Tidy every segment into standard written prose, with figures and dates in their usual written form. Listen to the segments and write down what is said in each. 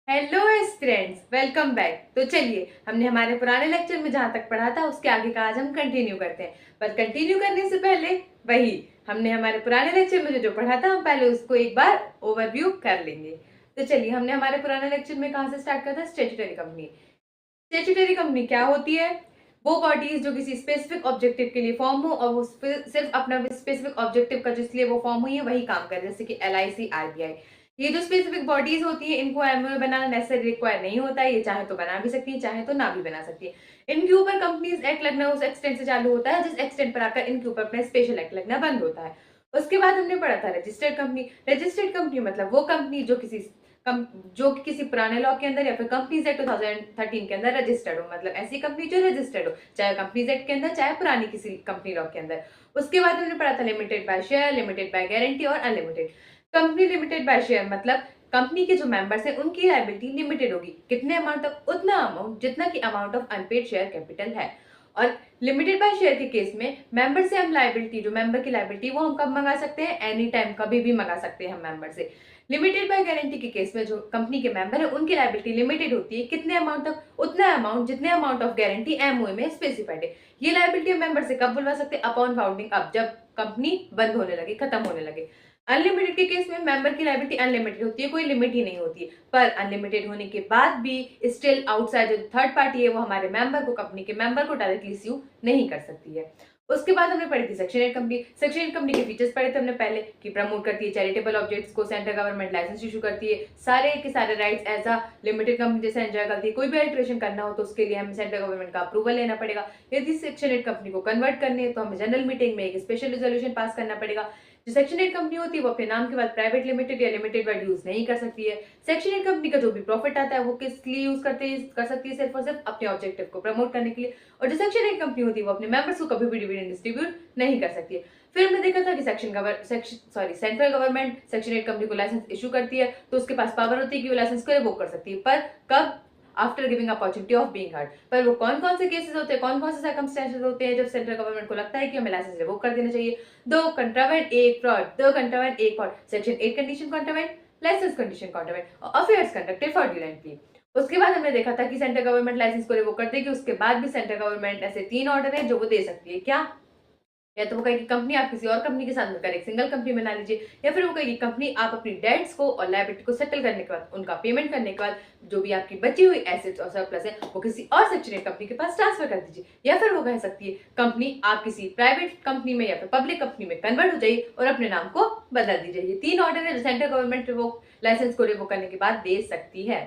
Hello students, welcome back. तो चलिए, हमने हमारे पुराने लेक्चर में जहां तक पढ़ा था उसके आगे का आज हम कंटिन्यू करते हैं। पर कंटिन्यू करने से पहले वही हमने हमारे पुराने लेक्चर में जो जो पढ़ा था हम पहले उसको एक बार ओवरव्यू कर लेंगे। तो चलिए, हमने हमारे पुराने लेक्चर में कहाँ से स्टार्ट किया था? Statutory company. स्टैट्यूटरी कंपनी क्या होती है? वो बॉडीज जो किसी स्पेसिफिक ऑब्जेक्टिव के लिए फॉर्म हो और वो सिर्फ अपना स्पेसिफिक ऑब्जेक्टिव का जिसलिए वो फॉर्म हुई है वही काम करे, जैसे कि LIC, RBI। ये जो स्पेसिफिक बॉडीज होती है इनको एमओए बनाना नेसेसरी रिक्वायर नहीं होता है। ये चाहे तो बना भी सकती है, चाहे तो ना भी बना सकती है। इनके ऊपर कंपनीज एक्ट लगना उस एक्सटेंट से चालू होता है जिस एक्सटेंट पर आकर इनके ऊपर अपना स्पेशल एक्ट लगना बंद होता है। उसके बाद हमने पढ़ा था रजिस्टर्ड कंपनी। रजिस्टर्ड कंपनी मतलब वो कंपनी जो किसी पुराने लॉ के अंदर या फिर कंपनीज एक्ट 2013 के अंदर रजिस्टर्ड हो, मतलब ऐसी कंपनी जो रजिस्टर्ड हो, चाहे कंपनीज एक्ट के अंदर चाहे पुरानी किसी कंपनी लॉ के अंदर। उसके बाद हमने पढ़ा था limited by share, limited by guarantee और unlimited company. Limited by share मतलब कंपनी के जो मेंबर्स हैं उनकी लायबिलिटी लिमिटेड होगी, कितने अमाउंट तक? उतना अमाउंट जितना की amount of unpaired share capital है। और लिमिटेड बाय शेयर के केस में मेंबर से हम लायबिलिटी, जो मेंबर की लायबिलिटी वो हम कब मंगा सकते हैं? एनी टाइम, कभी भी मंगा सकते हैं हम मेंबर से। लिमिटेड बाय गारंटी के केस में जो कंपनी के मेंबर है उनकी लायबिलिटी लिमिटेड होती है, कितने अमाउंट तक? उतना अमाउंट जितने अमाउंट ऑफ गारंटी एमओए में स्पेसिफाइड है। ये लायबिलिटी मेंबर से कब बुलवा सकते हैं? अपॉन फाउंडिंग, अब जब कंपनी बंद होने लगे, खत्म होने लगे। अनलिमिटेड के केस में मेंबर की लायबिलिटी अनलिमिटेड होती है, कोई लिमिट ही नहीं होती। पर अनलिमिटेड होने के बाद भी स्टिल आउटसाइड जो थर्ड पार्टी है वो हमारे मेंबर को, कंपनी के मेंबर को डायरेक्टली स्यू नहीं कर सकती है। उसके बाद हमने पढ़ी थी सेक्शन 8 कंपनी। सेक्शन 8 कंपनी के फीचर्स पढ़े थे हमने पहले, कि प्रमोट करती है चैरिटेबल ऑब्जेक्ट्स को, सेंट्रल गवर्नमेंट लाइसेंस इशू करती है, सारे के सारे rights as a limited company जैसे एंजॉय करती है। कोई भी अल्टरेशन करना हो तो उसके लिए हमें सेंट्रल गवर्नमेंट का अप्रूवल लेना पड़ेगा। यदि सेक्शन 8 कंपनी को कन्वर्ट करनी है तो हमें जनरल मीटिंग में एक स्पेशल रिजोल्यूशन पास करना पड़ेगा। जो सेक्शन 8 कंपनी होती है वो अपने नाम के बाद प्राइवेट लिमिटेड या लिमिटेड वर्ड यूज नहीं कर सकती है। सेक्शन 8 कंपनी का जो भी प्रॉफिट आता है वो किस लिए यूज कर सकती है? सिर्फ और सिर्फ अपने ऑब्जेक्टिव को प्रमोट करने के लिए। और जो सेक्शन 8 कंपनी होती है वो अपने मेंबर्स को कभी भी डिविडेंड डिस्ट्रीब्यूट नहीं कर सकती है। फिर हमने देखा था कि सेंट्रल गवर्नमेंट सेक्शन 8 कंपनी को लाइसेंस इशू करती है तो उसके पास पावर होती है कि वो लाइसेंस को रिवोक कर सकती है, पर कब? After giving opportunity of being heard. पर वो कौन कौन से केसेस होते हैं, कौन कौन से सर्कमस्टेंसेस होते हैं जब सेंट्रल गवर्नमेंट को लगता है कि हमें लाइसेंस रिवोक कर देना चाहिए? दो कंट्रावेंट, एक फ्रॉड। दो कंट्रावेंट, एक fraud. Section 8 condition contravene, licence condition contravene और अफेयर्स कंडक्टेड फ्रॉडुलेंटली। उसके बाद हमने देखा था कि सेंट्रल गवर्नमेंट लाइसेंस को रिवोक कर देगी, उसके बाद भी सेंट्रल गवर्नमेंट ऐसे 3 ऑर्डर है जो वो दे सकती है। क्या? या तो वो कहेगी कंपनी आप किसी और कंपनी के साथ मिलकर एक सिंगल कंपनी बना लीजिए, या फिर वो कहेगी कंपनी आप अपनी डेट्स को और लायबिलिटी को सेटल करने के बाद, उनका पेमेंट करने के बाद जो भी आपकी बची हुई एसेट्स और सरप्लस है वो किसी और सेक्शन 8 कंपनी के पास ट्रांसफर कर दीजिए। या फिर वो कह सकती है कंपनी आप किसी प्राइवेट कंपनी में या फिर पब्लिक कंपनी में कन्वर्ट हो जाइए और अपने नाम को बदल दीजिए। ये 3 ऑर्डर है जो सेंट्रल गवर्नमेंट वो लाइसेंस को रिवोक करने के बाद दे सकती है।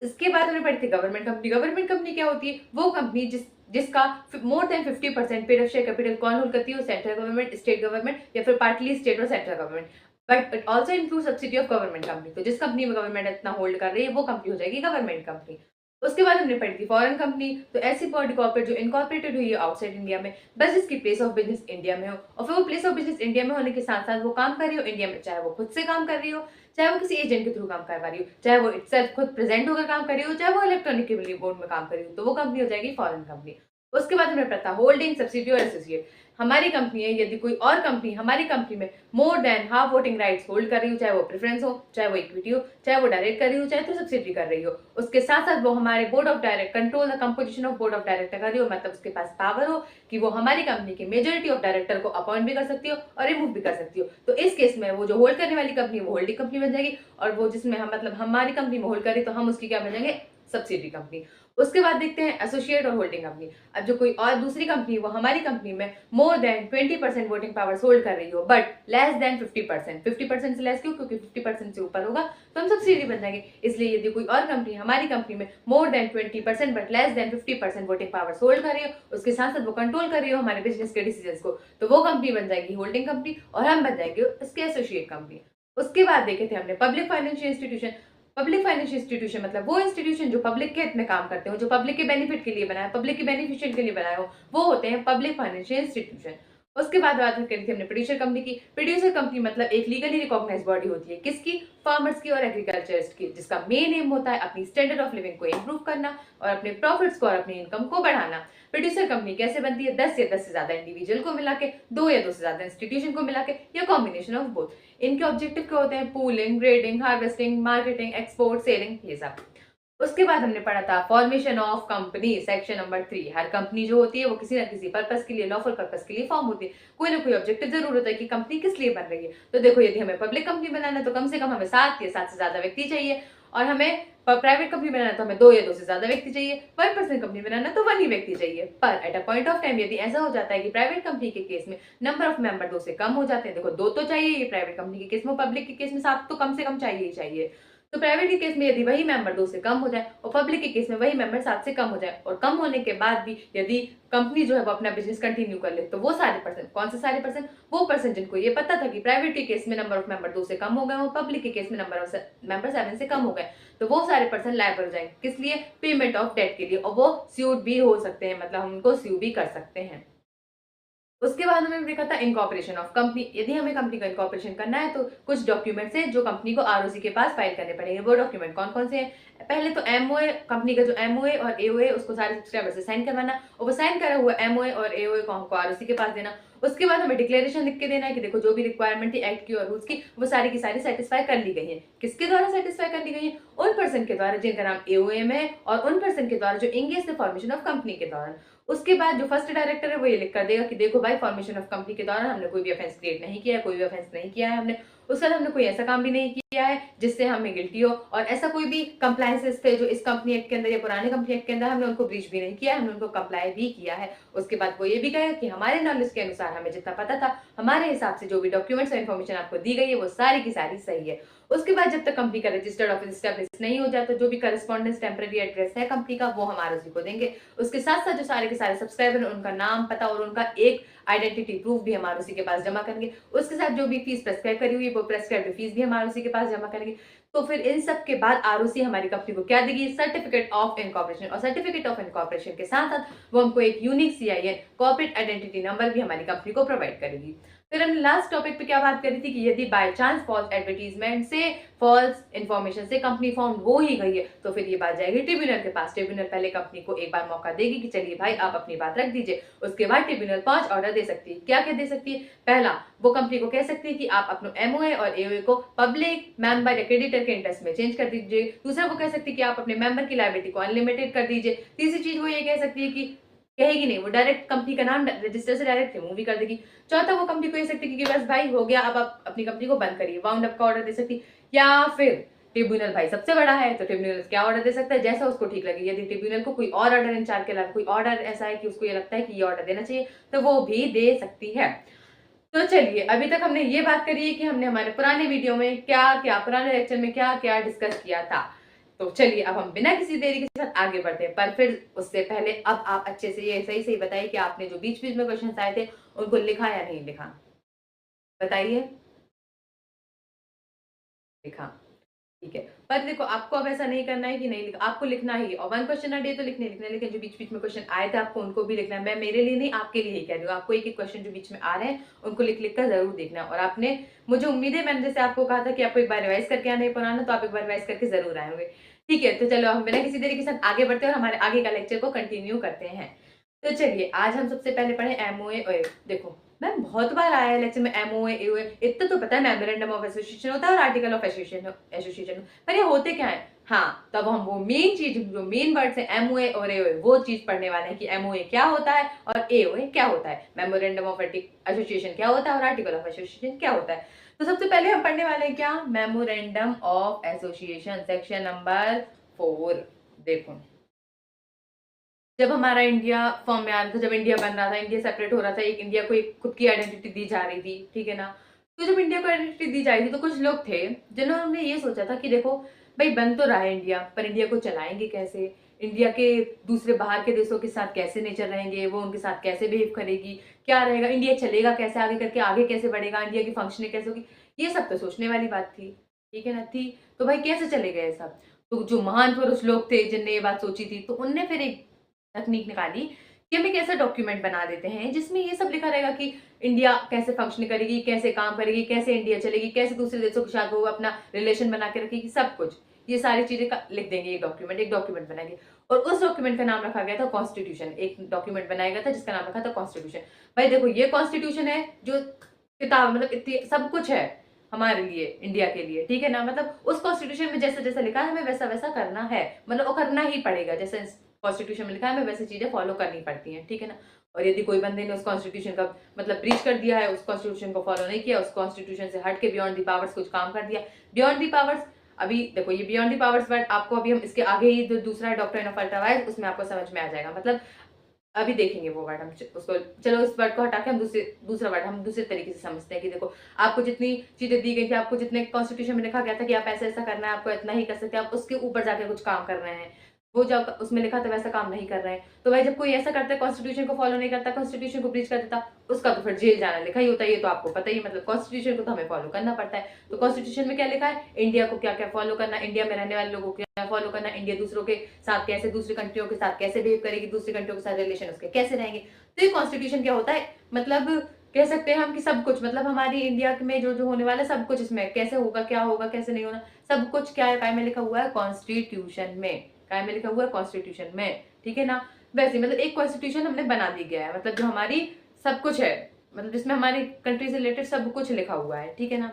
इसके बाद हमने पढ़ी थी गवर्नमेंट कंपनी। गवर्नमेंट कंपनी क्या होती है? वो कंपनी जिसका more than 50% paid of share capital कौन होल्ड करती है? सेंट्रल गवर्नमेंट, स्टेट गवर्नमेंट या फिर पार्टली स्टेट और central government. But it also include subsidy of government company. तो जिस कंपनी में गवर्नमेंट इतना होल्ड कर रही है वो कंपनी हो जाएगी गवर्नमेंट कंपनी। उसके बाद हमने पढ़ी थी फॉरेन कंपनी। तो ऐसी बॉडी कॉर्पोरेट जो इनकॉर्पोरेटेड हुई है आउटसाइड इंडिया में, बस जिसकी प्लेस ऑफ बिजनेस इंडिया में हो, और फिर वो प्लेस ऑफ बिजनेस इंडिया में होने के साथ साथ वो काम कर रही हो इंडिया में, चाहे वो खुद से काम कर रही हो, चाहे वो किसी एजेंट के थ्रू काम करवा रही हो, चाहे वो इटसेल्फ खुद प्रेजेंट होकर काम कर रही हो, चाहे वो इलेक्ट्रॉनिक बोर्ड में काम कर रही हो, तो वो कंपनी हो जाएगी फॉरेन कंपनी। उसके बाद हमें पता होल्डिंग, सब्सिडी और एसोसिएट। हमारी कंपनी है, यदि कोई और कंपनी हमारी कंपनी में more than half voting rights hold कर रही हो, चाहे वो प्रेफरेंस हो, चाहे वो इक्विटी हो, चाहे वो डायरेक्ट कर रही हो, चाहे तो सब्सिडी कर रही हो, उसके साथ साथ वो हमारे board of direct control the composition of board of director कर रही हो, मतलब उसके पास पावर हो कि वो हमारी कंपनी के मेजोरिटी ऑफ डायरेक्टर को अपॉइंट भी कर सकती हो और रिमूव भी कर सकती हो। तो इस केस में वो जो होल्ड करने वाली कंपनी वो होल्डिंग कंपनी बन जाएगी, और वो जिसमें हम मतलब हमारी कंपनी में होल्ड करी तो हम उसकी क्या बन जाएंगे? Subsidy company. उसके बाद देखते हैं एसोसिएट और होल्डिंग कंपनी। अब जो कोई और दूसरी कंपनी वो हमारी कंपनी में more than 20% voting power hold कर रही हो बट लेस देन 50%। 50% से लेस क्यों? क्योंकि 50% से ऊपर होगा तो हम सब्सिडी बन जाएंगे। इसलिए यदि कोई और कंपनी हमारी कंपनी में more than 20% but less than 50% voting power hold कर रही हो, उसके साथ साथ वो कंट्रोल कर रही हो हमारे बिजनेस के डिसीजन को, तो वो कंपनी बन जाएगी होल्डिंग कंपनी और हम बन जाएंगे उसके एसोसिएट कंपनी। उसके बाद देखे थे हमने public financial institution. Public financial institution मतलब वो इंस्टीट्यूशन जो पब्लिक के हित में काम करते हो, जो पब्लिक के बेनिफिट के लिए बनाए, पब्लिक के बेनिफिशियल के लिए बनाए हो, वो होते हैं पब्लिक फाइनेंशियल इंस्टीट्यूशन। उसके बाद बात करी थी हमने प्रोड्यूसर कंपनी की। प्रोड्यूसर कंपनी मतलब एक लीगली रिकॉग्नाइज बॉडी होती है, किसकी? फार्मर्स की और एग्रीकल्चरिस्ट की, जिसका मेन एम होता है अपनी स्टैंडर्ड ऑफ लिविंग को इंप्रूव करना और अपने प्रॉफिट्स को और अपनी इनकम को बढ़ाना। प्रोड्यूसर कंपनी कैसे बनती है? 10 या 10 से ज्यादा इंडिविजुअल को मिला के, 2 या 2 से ज्यादा इंस्टीट्यूशन को मिला के, या कॉम्बिनेशन ऑफ बोथ। इनके ऑब्जेक्टिव क्या होते हैं? Pooling, grading, harvesting, marketing, export, selling, ये सब। उसके बाद हमने पढ़ा था formation of company, section number 3। Her company जो होती है वो किसी ना किसी पर्पस के लिए, लॉफुल पर्पस के लिए फॉर्म होती है। कोई ना कोई ऑब्जेक्टिव जरूर होता है कि कंपनी किस लिए बन रही है। तो देखो, यदि हमें पब्लिक कंपनी बनाना है तो कम से कम हमें 7 या 7 से ज्यादा व्यक्ति चाहिए, और हमें प्राइवेट कंपनी बनाना तो हमें 2 या 2 से ज्यादा व्यक्ति चाहिए। 1 पर्सन कंपनी बनाना तो 1 ही व्यक्ति चाहिए। पर at a point of time यदि ऐसा हो जाता है कि प्राइवेट कंपनी के केस में नंबर ऑफ मेंबर 2 से कम हो जाते हैं, देखो 2 तो चाहिए ये प्राइवेट कंपनी के केस में, पब्लिक के केस में 7 तो कम से कम चाहिए ही चाहिए। तो प्राइवेट के केस में यदि वही मेंबर 2 से कम हो जाए और पब्लिक के केस में वही मेंबर 7 से कम हो जाए, और कम होने के बाद भी यदि कंपनी जो है वो अपना बिजनेस कंटिन्यू कर ले, तो वो सारे पर्सन, कौन से सारे पर्सन? वो पर्सन जिनको ये पता था कि प्राइवेट के केस में नंबर ऑफ मेंबर 2 से कम हो गए, वो पब्लिक के केस में नंबर ऑफ मेंबर 7 से कम हो गए, तो वो सारे पर्सन लायबल हो जाएंगे। किस लिए? पेमेंट ऑफ डेट के लिए, और वो स्यूट भी हो सकते हैं, मतलब हम उनको स्यू भी कर सकते हैं। उसके बाद हमने देखा था इनकॉर्पोरेशन ऑफ कंपनी। यदि हमें कंपनी का इनकॉर्पोरेशन करना है तो कुछ डॉक्यूमेंट्स हैं जो कंपनी को आरओसी के पास फाइल करने पड़ेंगे। वो डॉक्यूमेंट कौन कौन से हैं? पहले तो एमओए, कंपनी का जो एमओए और एओए उसको सारे सब्सक्राइबर से साइन करवाना, और वो साइन करा हुआ एमओए और एओए को हमको आरओसी के पास देना। उसके बाद हमें डिक्लेरेशन लिख के देना है कि देखो जो भी रिक्वायरमेंट थी एक्ट की और रूल्स की, वो सारी की सारी सेटिस्फाई कर ली गई है। किसके द्वारा सेटिस्फाई कर ली गई है? उन पर्सन के द्वारा जिनका नाम एओए में है, और उन पर्सन के द्वारा जो engage the formation of company के दौरान। उसके बाद जो फर्स्ट डायरेक्टर है वो ये लिख कर देगा कि देखो भाई, फॉर्मेशन ऑफ कंपनी के दौरान हमने कोई भी ऑफेंस क्रिएट नहीं किया है, कोई भी ऑफेंस नहीं किया है हमने। उसके बाद हमने कोई ऐसा काम भी नहीं किया है जिससे हमें गिल्टी हो, और ऐसा कोई भी कंप्लायंसेस थे जो इस कंपनी एक्ट के अंदर या पुराने कंपनी एक्ट के अंदर, हमने उनको ब्रीच भी नहीं किया, हमने उनको कंप्लाई भी किया है। उसके बाद वो ये भी कहेगा कि हमारे नॉलेज के अनुसार हमें जितना पता था, हमारे हिसाब से जो भी डॉक्यूमेंट्स और इन्फॉर्मेशन आपको दी गई है वो सारी की सारी सही है। उसके बाद जब तक कंपनी का रजिस्टर्ड ऑफिस एस्टैब्लिश नहीं हो जाता, जो भी करस्पॉन्डेंस टेम्पररी एड्रेस है कंपनी का, वो हम आरओसी को देंगे। उसके साथ साथ जो सारे के सारे सब्सक्राइबर, उनका नाम, पता और उनका एक आइडेंटिटी प्रूफ भी हम आरओसी के पास जमा करेंगे। उसके साथ जो भी फीस प्रेस्क्राइब करी हुई है वो प्रेस्क्राइब फीस भी हम आरओसी के पास जमा करेंगे। तो फिर इन सब के बाद आरओसी हमारी कंपनी को क्या देगी? Certificate of incorporation. और सर्टिफिकेट ऑफ इनकॉर्पोरेशन के साथ साथ वो हमको एक unique CIN, corporate identity number भी हमारी कंपनी को प्रोवाइड करेगी। फिर हमने लास्ट टॉपिक पे क्या बात करी थी कि यदि बाय चांस फॉल्स एडवर्टीजमेंट से, फॉल्स इंफॉर्मेशन से कंपनी फाउंड हो ही गई है, तो फिर ये बात जाएगी ट्रिब्यूनल के पास। ट्रिब्यूनल पहले कंपनी को एक बार मौका देगी कि चलिए भाई आप अपनी बात रख दीजिए। उसके बाद ट्रिब्यूनल 5 ऑर्डर दे सकती है। क्या क्या दे सकती है? पहला, वो कंपनी को कह सकती है कि आप अपने एमओए और एओए को पब्लिक, मेंबर या क्रेडिटर के इंटरेस्ट में चेंज कर दीजिए। दूसरा, वो कह सकती है कि आप अपने मेंबर की लायबिलिटी को अनलिमिटेड कर दीजिए। तीसरी चीज वो ये कह सकती है कि, कहेगी नहीं, वो डायरेक्ट कंपनी का नाम रजिस्टर से डायरेक्ट रिमूव भी कर देगी। चौथा, वो कंपनी को कह सकती है कि बस भाई हो गया, अब आप अपनी कंपनी को बंद करिए, वाउंड अप का ऑर्डर दे सकती। या फिर ट्रिब्यूनल भाई सबसे बड़ा है तो ट्रिब्यूनल क्या ऑर्डर दे सकता है? जैसा उसको ठीक लगे। यदि ट्रिब्यूनल को कोई और ऑर्डर इंचार्ज के अलावा कोई ऑर्डर ऐसा है कि उसको ये लगता है कि ये ऑर्डर देना चाहिए, तो वो भी दे सकती है। तो चलिए, अभी तक हमने ये बात करी है कि हमने हमारे पुराने वीडियो में क्या क्या, पुराने लेक्चर में क्या क्या डिस्कस किया था। तो चलिए अब हम बिना किसी देरी के साथ आगे बढ़ते हैं। पर फिर उससे पहले अब आप अच्छे से ये सही सही बताइए कि आपने जो बीच बीच में क्वेश्चन आए थे उनको लिखा या नहीं लिखा? बताइए। लिखा? ठीक है। पर देखो, आपको अब ऐसा नहीं करना है कि नहीं लिखा, आपको लिखना ही है। और 1 क्वेश्चन अ डे तो लिखने लिखना है, लेकिन जो बीच बीच में क्वेश्चन आए थे आपको उनको भी लिखना है। मैं मेरे लिए नहीं, आपके लिए ही कह रही हूँ। आपको एक एक क्वेश्चन जो बीच में आ रहे हैं उनको लिख लिख कर जरूर देखना है। और आपने, मुझे उम्मीद है, मैंने जैसे आपको कहा था कि आपको एक बार रिवाइज करके आना है पुराना, तो आप एक बार रिवाइज करके जरूर आए होंगे। ठीक है, तो चलो हम बिना किसी देरी के साथ आगे बढ़ते हैं और हमारे आगे का लेक्चर को कंटिन्यू करते हैं। तो चलिए, आज हम सबसे पहले पढ़े एमओए। देखो मैम, बहुत बार आया है लेक्चर में एमओए एओए, इतना तो पता है मेमोरेंडम ऑफ एसोसिएशन होता है और आर्टिकल ऑफ एसोसिएशन, पर ये होते क्या है? हाँ, तब हम वो मेन चीज, जो मेन वर्ड्स है एमओए और एओए, वो चीज पढ़ने वाले हैं कि एमओए क्या होता है और एओए क्या होता है, मेमोरेंडम ऑफ एसोसिएशन क्या होता है और आर्टिकल ऑफ एसोसिएशन क्या होता है। तो सबसे पहले हम पढ़ने वाले हैं क्या? Memorandum of association, section number 4। देखो, जब हमारा इंडिया फॉर्म में आ रहा था, जब इंडिया बन रहा था, इंडिया सेपरेट हो रहा था, एक इंडिया को एक खुद की आइडेंटिटी दी जा रही थी, ठीक है ना? तो जब इंडिया को आइडेंटिटी दी जा रही थी तो कुछ लोग थे जिन्होंने ये सोचा था कि देखो भाई, बन तो रहा है इंडिया, पर इंडिया को चलाएंगे कैसे? इंडिया के दूसरे बाहर के देशों के साथ कैसे नेचर रहेंगे, वो उनके साथ कैसे बिहेव करेगी, क्या रहेगा, इंडिया चलेगा कैसे, आगे करके आगे कैसे बढ़ेगा, इंडिया की फंक्शनिंग कैसे होगी? ये सब तो सोचने वाली बात थी, ठीक है ना? थी तो भाई कैसे चलेगा ये सब? तो जो महान पुरुष लोग थे जिनने ये बात सोची थी, तो उनने फिर एक तकनीक निकाली कि हम एक ऐसा डॉक्यूमेंट बना देते हैं जिसमें ये सब लिखा रहेगा कि इंडिया कैसे फंक्शन करेगी, कैसे काम करेगी, कैसे इंडिया चलेगी, कैसे दूसरे देशों के साथ वो अपना रिलेशन बना के रखेगी, सब कुछ ये सारी चीजें लिख देंगे। एक डॉक्यूमेंट बनाएंगे और उस डॉक्यूमेंट का नाम रखा गया था कॉन्स्टिट्यूशन। एक डॉक्यूमेंट बनाया गया था जिसका नाम रखा था कॉन्स्टिट्यूशन। भाई देखो, ये कॉन्स्टिट्यूशन है जो किताब मतलब इतनी सब कुछ है हमारे लिए, इंडिया के लिए, ठीक है ना। मतलब उस कॉन्स्टिट्यूशन में जैसा जैसा लिखा है हमें वैसा वैसा करना है, मतलब वो करना ही पड़ेगा। जैसे कॉन्स्टिट्यूशन में लिखा है हमें वैसी चीजें फॉलो करनी पड़ती हैं, ठीक है ना। और यदि कोई बंदे ने उस कॉन्स्टिट्यूशन का मतलब ब्रीच कर दिया है, उस कॉन्स्टिट्यूशन को फॉलो नहीं किया, उस कॉन्स्टिट्यूशन से हट के बियॉन्ड दी पावर्स कुछ काम कर दिया, बियॉन्ड दी पावर्स, अभी देखो ये बियॉन्ड दी पावर्स वर्ड आपको अभी हम इसके आगे ही जो दूसरा डॉक्ट्रिन ऑफ अल्ट्रावायलेंस उसमें आपको समझ में आ जाएगा। मतलब अभी देखेंगे वो वर्ड हम उसको, चलो इस वर्ड को हटा के हम दूसरा वर्ड हम दूसरे तरीके से समझते हैं कि देखो आपको जितनी चीजें दी गई थी, आपको जितने कॉन्स्टिट्यूशन में लिखा गया था कि आप ऐसा ऐसा करना है, आपको इतना ही कर सकते हैं, आप उसके ऊपर जाके कुछ काम कर रहे हैं, वो जब उसमें लिखा था वैसा काम नहीं कर रहे हैं। तो भाई जब कोई ऐसा करता है, कॉन्स्टिट्यूशन को फॉलो नहीं करता, कॉन्स्टिट्यूशन को ब्रीच कर देता, उसका तो फिर जेल जाना लिखा ही होता है। ये तो आपको पता ही, मतलब कॉन्स्टिट्यूशन को तो हमें फॉलो करना पड़ता है। तो कॉन्स्टिट्यूशन में क्या लिखा है, इंडिया को क्या क्या फॉलो करना, इंडिया में रहने वाले लोगों को क्या फॉलो करना, इंडिया दूसरों के साथ कैसे, दूसरी कंट्रियों के साथ कैसे बिहेव करेगी, दूसरी कंट्रियों के साथ रिलेशन उसके कैसे रहेंगे। तो ये कॉन्स्टिट्यूशन क्या होता है, मतलब कह सकते हैं हम कि सब कुछ, मतलब हमारी इंडिया में जो जो होने वाला है सब कुछ इसमें कैसे होगा, क्या होगा, कैसे नहीं होना, सब कुछ क्या है, काय में लिखा हुआ है, कॉन्स्टिट्यूशन में, काय में लिखा हुआ है, कॉन्स्टिट्यूशन में, ठीक है ना। वैसे मतलब एक कॉन्स्टिट्यूशन हमने बना दी गया है, मतलब जो हमारी सब कुछ है, मतलब जिसमें हमारी कंट्री से रिलेटेड सब कुछ लिखा हुआ है, ठीक है ना।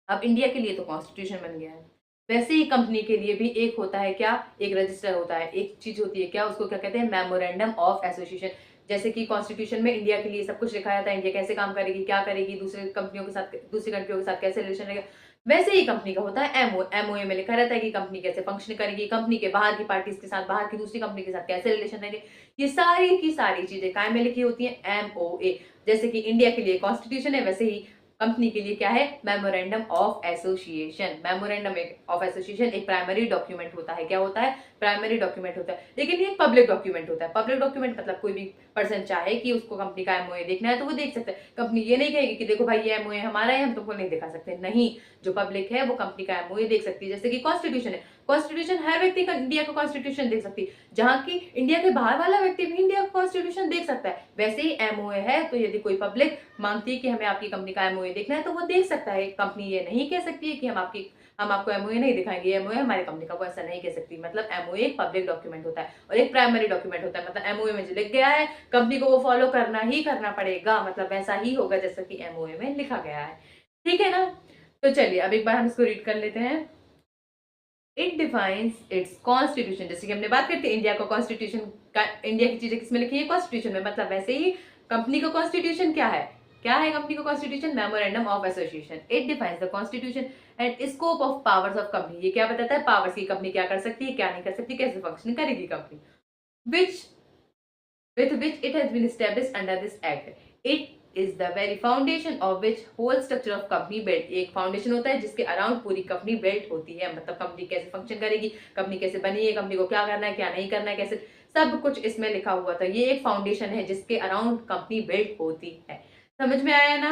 अब इंडिया के लिए तो कॉन्स्टिट्यूशन बन गया है, वैसे ही कंपनी के लिए भी एक होता है क्या, एक रजिस्टर होता है, एक चीज होती है क्या, उसको क्या कहते हैं, मेमोरेंडम ऑफ एसोसिएशन। जैसे कि कॉन्स्टिट्यूशन में इंडिया के लिए सब कुछ लिखा था, इंडिया कैसे काम करेगी, क्या करेगी, दूसरे कंपनियों के साथ, दूसरी कंट्रियों के साथ कैसे रिलेशन रहेगा, वैसे ही कंपनी का होता है एमओ। एमओए में लिखा रहता है कि कंपनी कैसे फंक्शन करेगी, कंपनी के बाहर की पार्टीज के साथ, बाहर की दूसरी कंपनी के साथ कैसे रिलेशन रहेंगे, ये सारी की सारी चीजें काय में लिखी होती है, एमओए। जैसे कि इंडिया के लिए कॉन्स्टिट्यूशन है, वैसे ही कंपनी के लिए क्या है, memorandum of association. Memorandum of association एक प्राइमरी डॉक्यूमेंट होता है, क्या होता है, प्राइमरी डॉक्यूमेंट होता है। लेकिन ये पब्लिक डॉक्यूमेंट होता है। पब्लिक डॉक्यूमेंट मतलब कोई भी पर्सन चाहे कि उसको कंपनी का एमओए देखना है तो वो देख सकता है। कंपनी ये नहीं कहेगी कि देखो भाई ये एमओए हमारा है, हम तुमको नहीं दिखा सकते, नहीं, जो पब्लिक है वो कंपनी का एमओए देख सकती है। जैसे कि कॉन्स्टिट्यूशन है, कॉन्स्टिट्यूशन हर व्यक्ति का इंडिया का कॉन्स्टिट्यूशन देख सकती है, जहां की इंडिया के बाहर वाला व्यक्ति भी इंडिया का कॉन्स्टिट्यूशन देख सकता है। वैसे ही एमओए है, तो यदि कोई पब्लिक मांगती है कि हमें आपकी कंपनी का एमओए देखना है तो वो देख सकता है। कंपनी ये नहीं कह सकती है कि हम आपको एमओए नहीं दिखाएंगे, एमओए हमारी कंपनी का, वो ऐसा नहीं कह सकती। मतलब एमओए एक पब्लिक डॉक्यूमेंट होता है और एक प्राइमरी डॉक्यूमेंट होता है। मतलब एमओए में जो लिख गया है कंपनी को वो फॉलो करना ही करना पड़ेगा, मतलब वैसा ही होगा जैसा कि एमओए में लिखा गया है, ठीक है ना। तो चलिए अब एक बार हम इसको रीड कर लेते हैं। इट डिफाइंस इट्स कॉन्स्टिट्यूशन, जैसे कि हमने बात करते हैं इंडिया का कॉन्स्टिट्यूशन का, इंडिया की चीजें किसमें लिखी है, कॉन्स्टिट्यूशन में। मतलब वैसे ही कंपनी का कॉन्स्टिट्यूशन क्या है, क्या है कंपनी का constitution, memorandum of association. It defines the constitution and scope of powers of company. ये क्या बताता है, पावर्स की, कंपनी क्या कर सकती है, क्या नहीं कर सकती, कैसे फंक्शन करेगी company, which with which it has been established under this act. It is the very foundation of which whole structure of company built. एक फाउंडेशन होता है जिसके अराउंड पूरी कंपनी बिल्ट होती है। मतलब कंपनी कैसे फंक्शन करेगी, कंपनी कैसे बनी है, कंपनी को क्या करना है, क्या नहीं करना है, कैसे, सब कुछ इसमें लिखा हुआ था। ये एक फाउंडेशन है जिसके अराउंड कंपनी बिल्ट होती है। समझ में आया ना।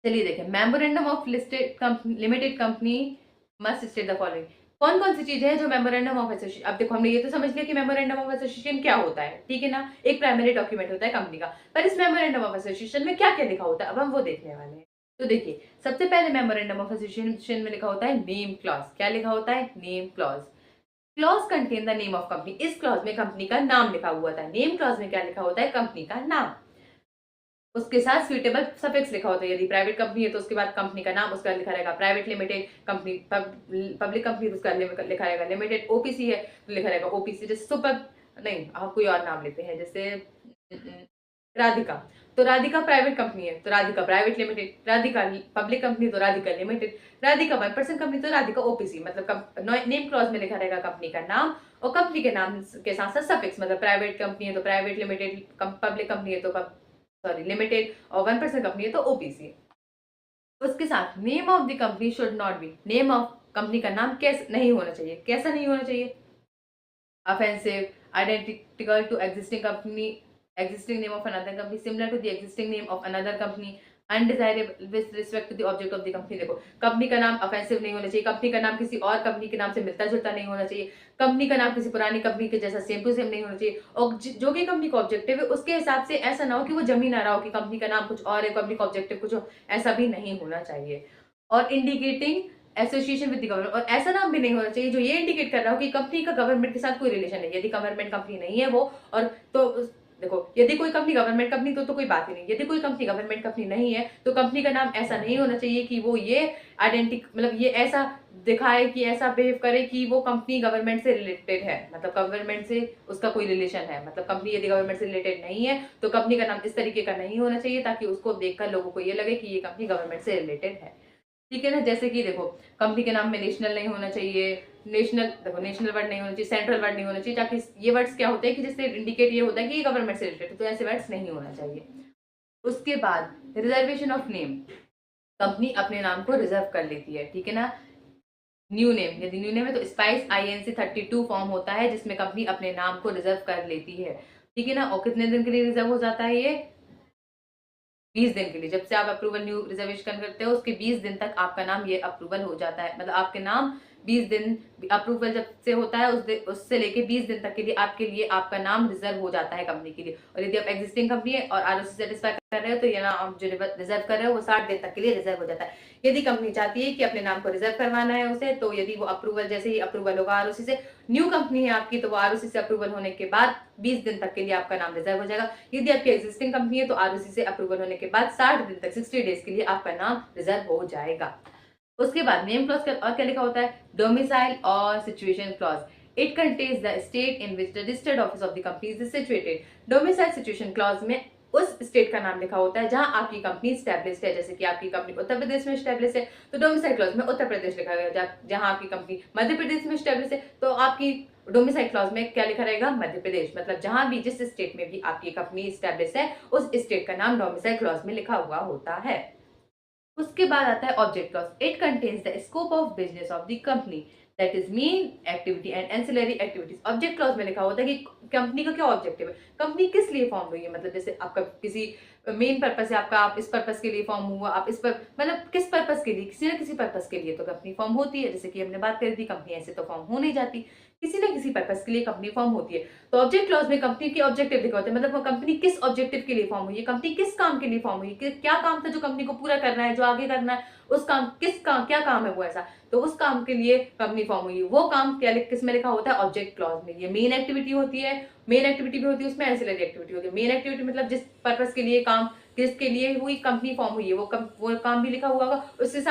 चलिए देखें, memorandum of listed limited company must state the following. कौन कौन सी चीजें हैं जो मेमोरेंडम ऑफ एसोसिएशन, अब देखो हमने ये तो समझ लिया कि मेमोरेंडम ऑफ एसोसिएशन क्या होता है, ठीक है ना, एक प्राइमरी डॉक्यूमेंट होता है कंपनी का। पर इस मेमोरेंडम ऑफ एसोसिएशन में क्या क्या लिखा होता है, अब हम वो देखने वाले हैं। तो देखिए, सबसे पहले मेमोरेंडम ऑफ एसोसिएशन में लिखा होता है नेम क्लॉज। क्या लिखा होता है, name clause. Clause contain the name of company. इस क्लॉज में कंपनी का नाम लिखा हुआ था। नेम क्लॉज में क्या लिखा होता है, कंपनी का नाम, उसके साथ सुइटेबल सफिक्स लिखा होता है। यदि प्राइवेट कंपनी है तो उसके बाद कंपनी का नाम, उसके बाद लिखा रहेगा private limited. Company public company तो उसका लिखा रहेगा लिमिटेड। ओपीसी है तो लिखा रहेगा ओपीसी। जैसे सुपर, नहीं आप कोई और नाम लेते हैं, जैसे राधिका, तो राधिका प्राइवेट कंपनी है तो Radhika private limited. Radhika public company तो राधिका लिमिटेड। राधिका 1% कंपनी तो राधिका ओपीसी। मतलब नेम क्लॉज में लिखा रहेगा कंपनी का नाम और कंपनी के नाम के साथ साथ सफिक्स। मतलब प्राइवेट कंपनी है तो प्राइवेट लिमिटेड, पब्लिक कंपनी है तो सॉरी लिमिटेड, और 1% कंपनी है तो ओपीसी। उसके साथ name of the company should not be, name of company का नाम कैसे नहीं होना चाहिए, कैसा नहीं होना चाहिए, offensive, identical to existing company, existing name of another company, similar to the existing name of another company, undesirable with respect to the object of the company. देखो, कंपनी का नाम ऑफेंसिव नहीं होना चाहिए, कंपनी का नाम किसी और कंपनी के नाम से मिलता जुलता नहीं होना चाहिए, कंपनी का नाम किसी पुरानी कंपनी के जैसा सेम टू सेम नहीं होना चाहिए, और जो भी कंपनी का ऑब्जेक्टिव है उसके हिसाब से ऐसा ना हो कि वो जमी ना रहा हो कि कंपनी का नाम कुछ और है, कंपनी का ऑब्जेक्टिव कुछ हो, ऐसा भी नहीं होना चाहिए। और indicating association with the government, और ऐसा नाम भी नहीं होना चाहिए जो ये इंडिकेट कर रहा हो कि कंपनी का गवर्नमेंट के साथ कोई रिलेशन नहीं है। यदि गवर्नमेंट कंपनी नहीं है वो, और तो देखो, यदि कोई कंपनी गवर्नमेंट कंपनी तो कोई बात ही नहीं, यदि कोई कंपनी गवर्नमेंट कंपनी नहीं है तो कंपनी का नाम ऐसा नहीं होना चाहिए कि वो ये आइडेंटिक मतलब ये ऐसा दिखाए कि ऐसा बिहेव करे कि वो कंपनी गवर्नमेंट से रिलेटेड है, मतलब गवर्नमेंट से उसका कोई रिलेशन है। मतलब कंपनी यदि गवर्नमेंट से रिलेटेड नहीं है तो कंपनी का नाम इस तरीके का नहीं होना चाहिए ताकि उसको देखकर लोगों को ये लगे कि ये कंपनी गवर्नमेंट से रिलेटेड है। ठीक है ना, जैसे कि देखो, कंपनी के नाम में नेशनल नहीं होना चाहिए, नेशनल देखो नेशनल वर्ड नहीं होना चाहिए, सेंट्रल वर्ड नहीं होना चाहिए, ताकि ये वर्ड्स क्या होते हैं कि जिससे इंडिकेट ये होता है कि ये गवर्नमेंट से रिलेटेड, तो ऐसे वर्ड्स नहीं होना चाहिए। उसके बाद रिजर्वेशन ऑफ नेम, कंपनी अपने नाम को रिजर्व कर लेती है, ठीक है ना। न्यू नेम, यदि न्यू नेम है तो स्पाइस INC 32 फॉर्म होता है जिसमें कंपनी अपने नाम को रिजर्व कर लेती है, ठीक है ना। और कितने दिन के लिए रिजर्व हो जाता है ये? 20 दिन के लिए। जब से आप अप्रूवल न्यू रिजर्वेशन करते हो उसके 20 दिन तक आपका नाम ये अप्रूवल हो जाता है, मतलब आपके नाम 20 दिन अप्रूवल जब से होता है उससे लेके 20 दिन तक के लिए आपके लिए आपका नाम रिजर्व हो जाता है कंपनी के लिए। और यदि आप एग्जिस्टिंग कंपनी है और ROC सेटिस्फाई कर रहे हो तो ये नाम आप जो रिजर्व कर रहे हो वो 60 दिन तक के लिए रिजर्व हो जाता है। यदि कंपनी चाहती है कि अपने नाम को रिजर्व करवाना है उसे, तो यदि वो अप्रूवल जैसे ही अप्रूवल होगा ROC से, न्यू कंपनी है आपकी तो वो ROC से अप्रूवल होने के बाद 20 दिन तक के लिए आपका नाम रिजर्व हो जाएगा। यदि आपकी एग्जिस्टिंग कंपनी है तो ROC से अप्रूवल होने के बाद 60 दिन तक 60 डेज के लिए आपका नाम रिजर्व हो जाएगा। उसके बाद नेम क्लॉज और क्या लिखा होता है? डोमिसाइल और situation clause. It contains the state in which the registered office of the company is situated. Domicile situation clause में उस स्टेट का नाम लिखा होता है जहां आपकी कंपनी स्टैब्लिश्ड है। जैसे कि आपकी कंपनी उत्तर प्रदेश में स्टैब्लिश है तो डोमिसाइल क्लॉज में उत्तर प्रदेश लिखा गया, जहां आपकी कंपनी मध्य प्रदेश में स्टैब्लिश है तो आपकी डोमिसाइल क्लॉज में क्या लिखा रहेगा? मध्य प्रदेश। मतलब जहां भी जिस स्टेट में भी आपकी कंपनी स्टैब्लिश है उस स्टेट का नाम डोमिसाइल क्लॉज में लिखा हुआ होता है। उसके बाद आता है object clause. It contains the scope of business of the company that is main activity and ancillary activities. Object clause में लिखा होता है कि कंपनी का क्या ऑब्जेक्टिव है, कंपनी किस लिए फॉर्म हुई है। मतलब जैसे आपका किसी मेन पर्पस है आपका, आप इस पर्पस के लिए फॉर्म हुआ, आप इस पर मतलब किस पर्पस के लिए, किसी ना किसी पर्पस के लिए तो कंपनी फॉर्म होती है। जैसे कि हमने बात करी थी, कंपनी ऐसे तो फॉर्म हो नहीं जाती, किसी ना किसी पर्पस के लिए कंपनी फॉर्म होती है। तो ऑब्जेक्ट क्लॉज में कंपनी के ऑब्जेक्टिव लिखे होते हैं, मतलब वो कंपनी किस ऑब्जेक्टिव के लिए फॉर्म हुई है, कंपनी किस काम के लिए फॉर्म हुई है, क्या काम था जो कंपनी को पूरा करना है, जो आगे करना है, उस काम किस काम क्या काम है वो ऐसा, तो उस काम के लिए कंपनी फॉर्म हुई है। वो काम क्या किस में लिखा होता है? ऑब्जेक्ट क्लॉज में। ये मेन एक्टिविटी होती है, मेन एक्टिविटी भी होती है उसमें एंसिलरी एक्टिविटी होती है। मेन एक्टिविटी मतलब जिस पर्पस के लिए काम, जिसके लिए हुई कंपनी फॉर्म हुई है वो काम भी लिखा हुआ होगा। उसके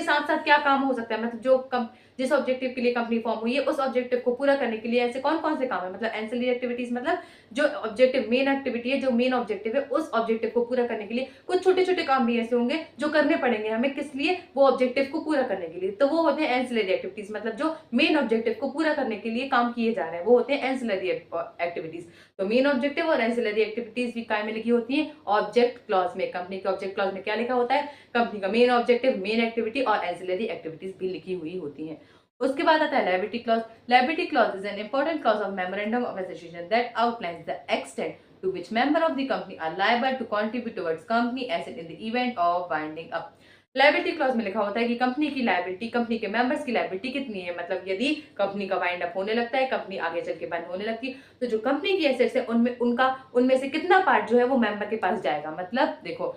साथ साथ क्या काम हो सकता है, मतलब जिस ऑब्जेक्टिव के लिए कंपनी फॉर्म हुई है उस ऑब्जेक्टिव को पूरा करने के लिए ऐसे कौन कौन से काम है। मतलब एंसिलरी एक्टिविटीज मतलब जो ऑब्जेक्टिव मेन एक्टिविटी है, जो मेन ऑब्जेक्टिव है उस ऑब्जेक्टिव को पूरा करने के लिए कुछ छोटे छोटे काम भी ऐसे होंगे जो करने पड़ेंगे हमें, किस लिए? वो ऑब्जेक्टिव को पूरा करने के लिए। तो वो होते हैं एंसिलरी एक्टिविटीज, मतलब जो मेन ऑब्जेक्टिव को पूरा करने के लिए काम किए जा रहे हैं वो होते हैं एंसिलरी एक्टिविटीज। तो मेन ऑब्जेक्टिव और एंसिलरी एक्टिविटीज भी काय में लिखी होती है? ऑब्जेक्ट क्लॉज में। कंपनी के ऑब्जेक्ट क्लॉज में क्या लिखा होता है? कंपनी का मेन ऑब्जेक्टिव, मेन एक्टिविटी और एंसिलरी एक्टिविटीज भी लिखी हुई होती है। उसके बाद आता है liability clause. Liability clause is an important clause of memorandum of association that outlines the extent to which member of the company are liable to contribute towards company asset in the event of winding up। Liability clause में लिखा होता है कि company की liability, company के members की liability कितनी है। मतलब यदि कंपनी का वाइंड अप होने लगता है, कंपनी आगे चल के बंद होने लगती है, तो जो कंपनी की एसेट्स है उनमें से कितना पार्ट जो है वो मेंबर के पास जाएगा। मतलब देखो,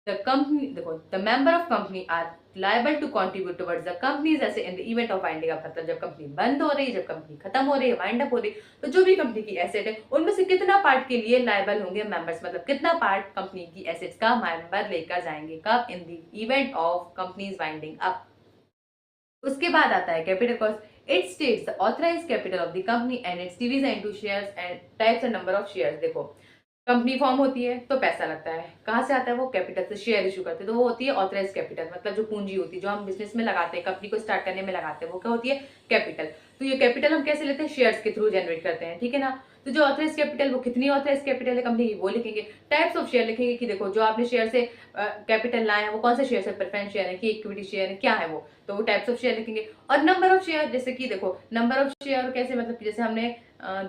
the member of company are liable to contribute towards the company's asset in the event of winding up। मतलब जब कंपनी बंद हो रही है, जब कंपनी खत्म हो रही है, वाइंड अप हो रही है, तो जो भी कंपनी की एसेट है उनमें से कितना पार्ट के लिए लायबल होंगे मेंबर्स। मतलब कितना पार्ट कंपनी की एसेट्स का मेंबर लेकर जाएंगे, कब? In the event of companies winding up. उसके बाद आता है capital cost. It states the authorised capital of the company and it's division into shares and types and number of shares. देखो, कंपनी फॉर्म होती है तो पैसा लगता है, कहाँ से आता है? वो कैपिटल से, शेयर इशू करते हैं तो वो होती है ऑथराइज कैपिटल। मतलब जो पूंजी होती है जो हम बिजनेस में लगाते हैं, कंपनी को स्टार्ट करने में लगाते हैं, वो क्या होती है? कैपिटल। तो ये कैपिटल हम कैसे लेते हैं? शेयर्स के थ्रू जनरेट करते हैं, ठीक है ना। तो जो ऑथराइज कैपिटल, वो कितनी ऑथराइज कैपिटल है कंपनी की वो लिखेंगे। टाइप्स ऑफ शेयर लिखेंगे कि देखो जो आपने शेयर से कैपिटल लाए हैं वो कौन से शेयर है, प्रेफरेंस शेयर है कि इक्विटी शेयर है, क्या है वो, तो वो टाइप्स ऑफ शेयर लिखेंगे। और नंबर ऑफ शेयर, जैसे कि देखो नंबर ऑफ शेयर कैसे, मतलब जैसे हमने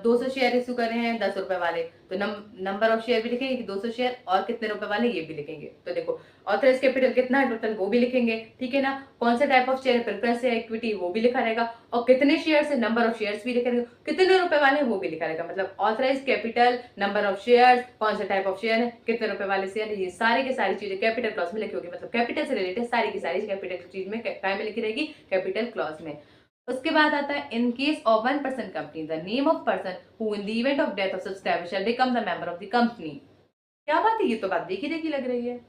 200 शेयर इशू कर रहे हैं 10 रुपए वाले, तो नंबर ऑफ शेयर भी लिखेंगे कि 200 शेयर और कितने रुपए वाले ये भी लिखेंगे। तो देखो ऑथराइज कैपिटल कितना है टोटल वो भी लिखेंगे, ठीक है ना। कौन सा टाइप ऑफ शेयर, प्रेफरेंस या इक्विटी, वो भी लिखा रहेगा। और कितने शेयर है, नंबर ऑफ शेयर्स भी लिखा रहेगा, कितने रुपए वाले हैं वो भी लिखा रहेगा। मतलब authorise capital, number of share, कौन सा टाइप ऑफ शेयर है, कितने रुपए वाले शेयर है, ये सारे की सारी चीजें कैपिटल क्लॉज में लिखी होगी। मतलब कैपिटल से रिलेटेड सारी की सारी कैपिटल चीज में काय में लिखी रहेगी, कैपिटल क्लॉज में। उसके बाद आता है in case of 1% company the name of person who in the event of death of subscriber shell become the member of the company. क्या बात है, ये तो बात देखी देखी लग रही है।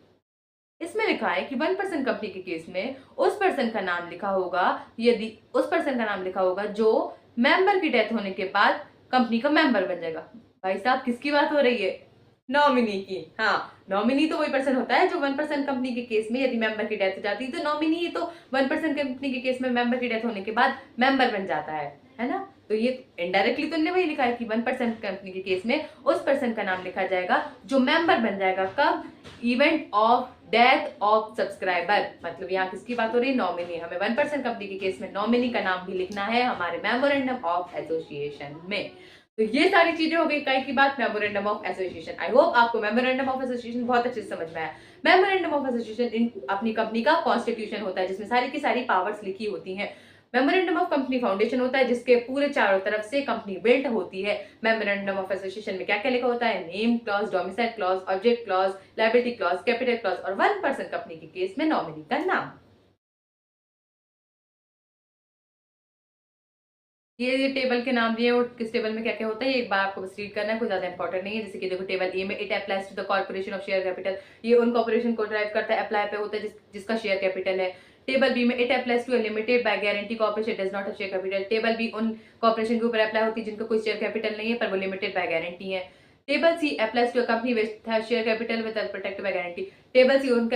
इसमें लिखा है कि 1% कंपनी के केस में उस पर्सन का नाम लिखा होगा, यदि उस पर्सन का नाम लिखा होगा जो मेंबर की डेथ होने के बाद कंपनी का मेंबर बन जाएगा। भाई साहब किसकी बात हो रही है, नॉमिनी की। हाँ, नॉमिनी तो वही पर्सन होता है जो 1% कंपनी के केस में यदि मेंबर की डेथ हो जाती है तो नॉमिनी ही तो 1% कंपनी के केस में मेंबर की डेथ होने के बाद मेंबर बन जाता है ना। तो ये इनडायरेक्टली तो वही लिखा है कि 1% कंपनी के केस में उस पर्सन का नाम लिखा जाएगा जो मेंबर बन जाएगा, कब, event of death of subscriber. मतलब यहाँ किसकी बात हो रही है, नॉमिनी। हमें 1% कंपनी के केस में नॉमिनी का नाम भी लिखना है हमारे मेमोरेंडम ऑफ एसोसिएशन में। तो ये सारी चीजें हो गई काय की बात, memorandum of association. I hope आपको मेमोरेंडम ऑफ एसोसिएशन बहुत अच्छे से समझ में आया। मेमोरेंडम ऑफ एसोसिएशन अपनी कंपनी का कॉन्स्टिट्यूशन होता है जिसमें सारी की सारी पावर्स लिखी होती हैं। मेमोरेंडम ऑफ कंपनी फाउंडेशन होता है जिसके पूरे चारों तरफ से कंपनी बिल्ट होती है। मेमोरेंडम ऑफ एसोसिएशन में क्या क्या लिखा होता है, name clause, domicile clause, object clause, liability clause, capital clause और 1% कंपनी के केस में नॉमिनी का नाम। ये टेबल के नाम दिए और किस टेबल में क्या क्या होता है ये एक बार आपको बस रीड करना है, कुछ ज्यादा इंपॉर्टेंट नहीं है। जैसे कि देखो टेबल ए में it applies to the corporation of share capital, ये उन कॉर्पोरेशन को ड्राइव करता है, अप्लाई पे होता है जिसका शेयर कैपिटल है। टेबल बी में it applies to a limited by guarantee corporation does not have share capital, table B उन कॉर्पोरेशन के ऊपर अप्लाई होती है जिनका कोई शेयर कैपिटल नहीं है पर वो लिमिटेड बाय गारंटी है। Table C applies to a company which have share capital with protected by guarantee, table C उन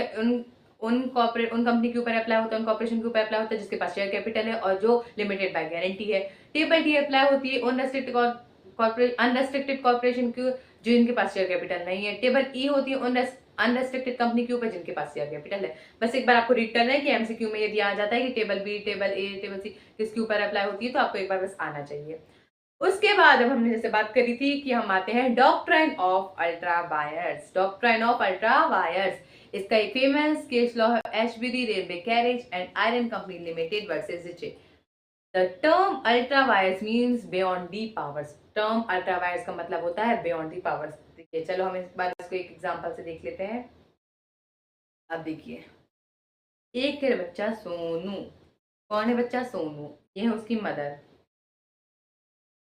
कंपनी के ऊपर अप्लाई होता है, उन कॉर्पोरेशन के ऊपर अप्लाई होता है जिसके पास शेयर कैपिटल है और जो लिमिटेड बाय गारंटी है। टेबल डी अप्लाई होती है अनरेस्ट्रिक्टेड कॉर्पोरेशन की जो इनके पास शेयर कैपिटल नहीं है। टेबल ई होती है अनरेस्ट्रिक्टेड कंपनी के ऊपर जिनके पास शेयर कैपिटल है। बस एक बार आपको रीड करना है कि एमसीक्यू में यदि आ जाता है कि टेबल बी, टेबल ए, टेबल सी किसके ऊपर अप्लाई होती है तो आपको एक बार बस आना चाहिए। उसके बाद अब हमने जैसे बात करी थी कि हम आते हैं doctrine of ultra vires. Doctrine of ultra vires, इसका एक फेमस केस लॉ है Ashbery railway carriage and iron company limited versus rice. The term ultra vires means beyond the powers. Term ultra vires का मतलब होता है beyond the powers. देखिए चलो हम इस बार इसको एक एग्जांपल से देख लेते हैं। अब देखिए, एक है बच्चा सोनू। कौन है बच्चा, सोनू। ये है उसकी मदर।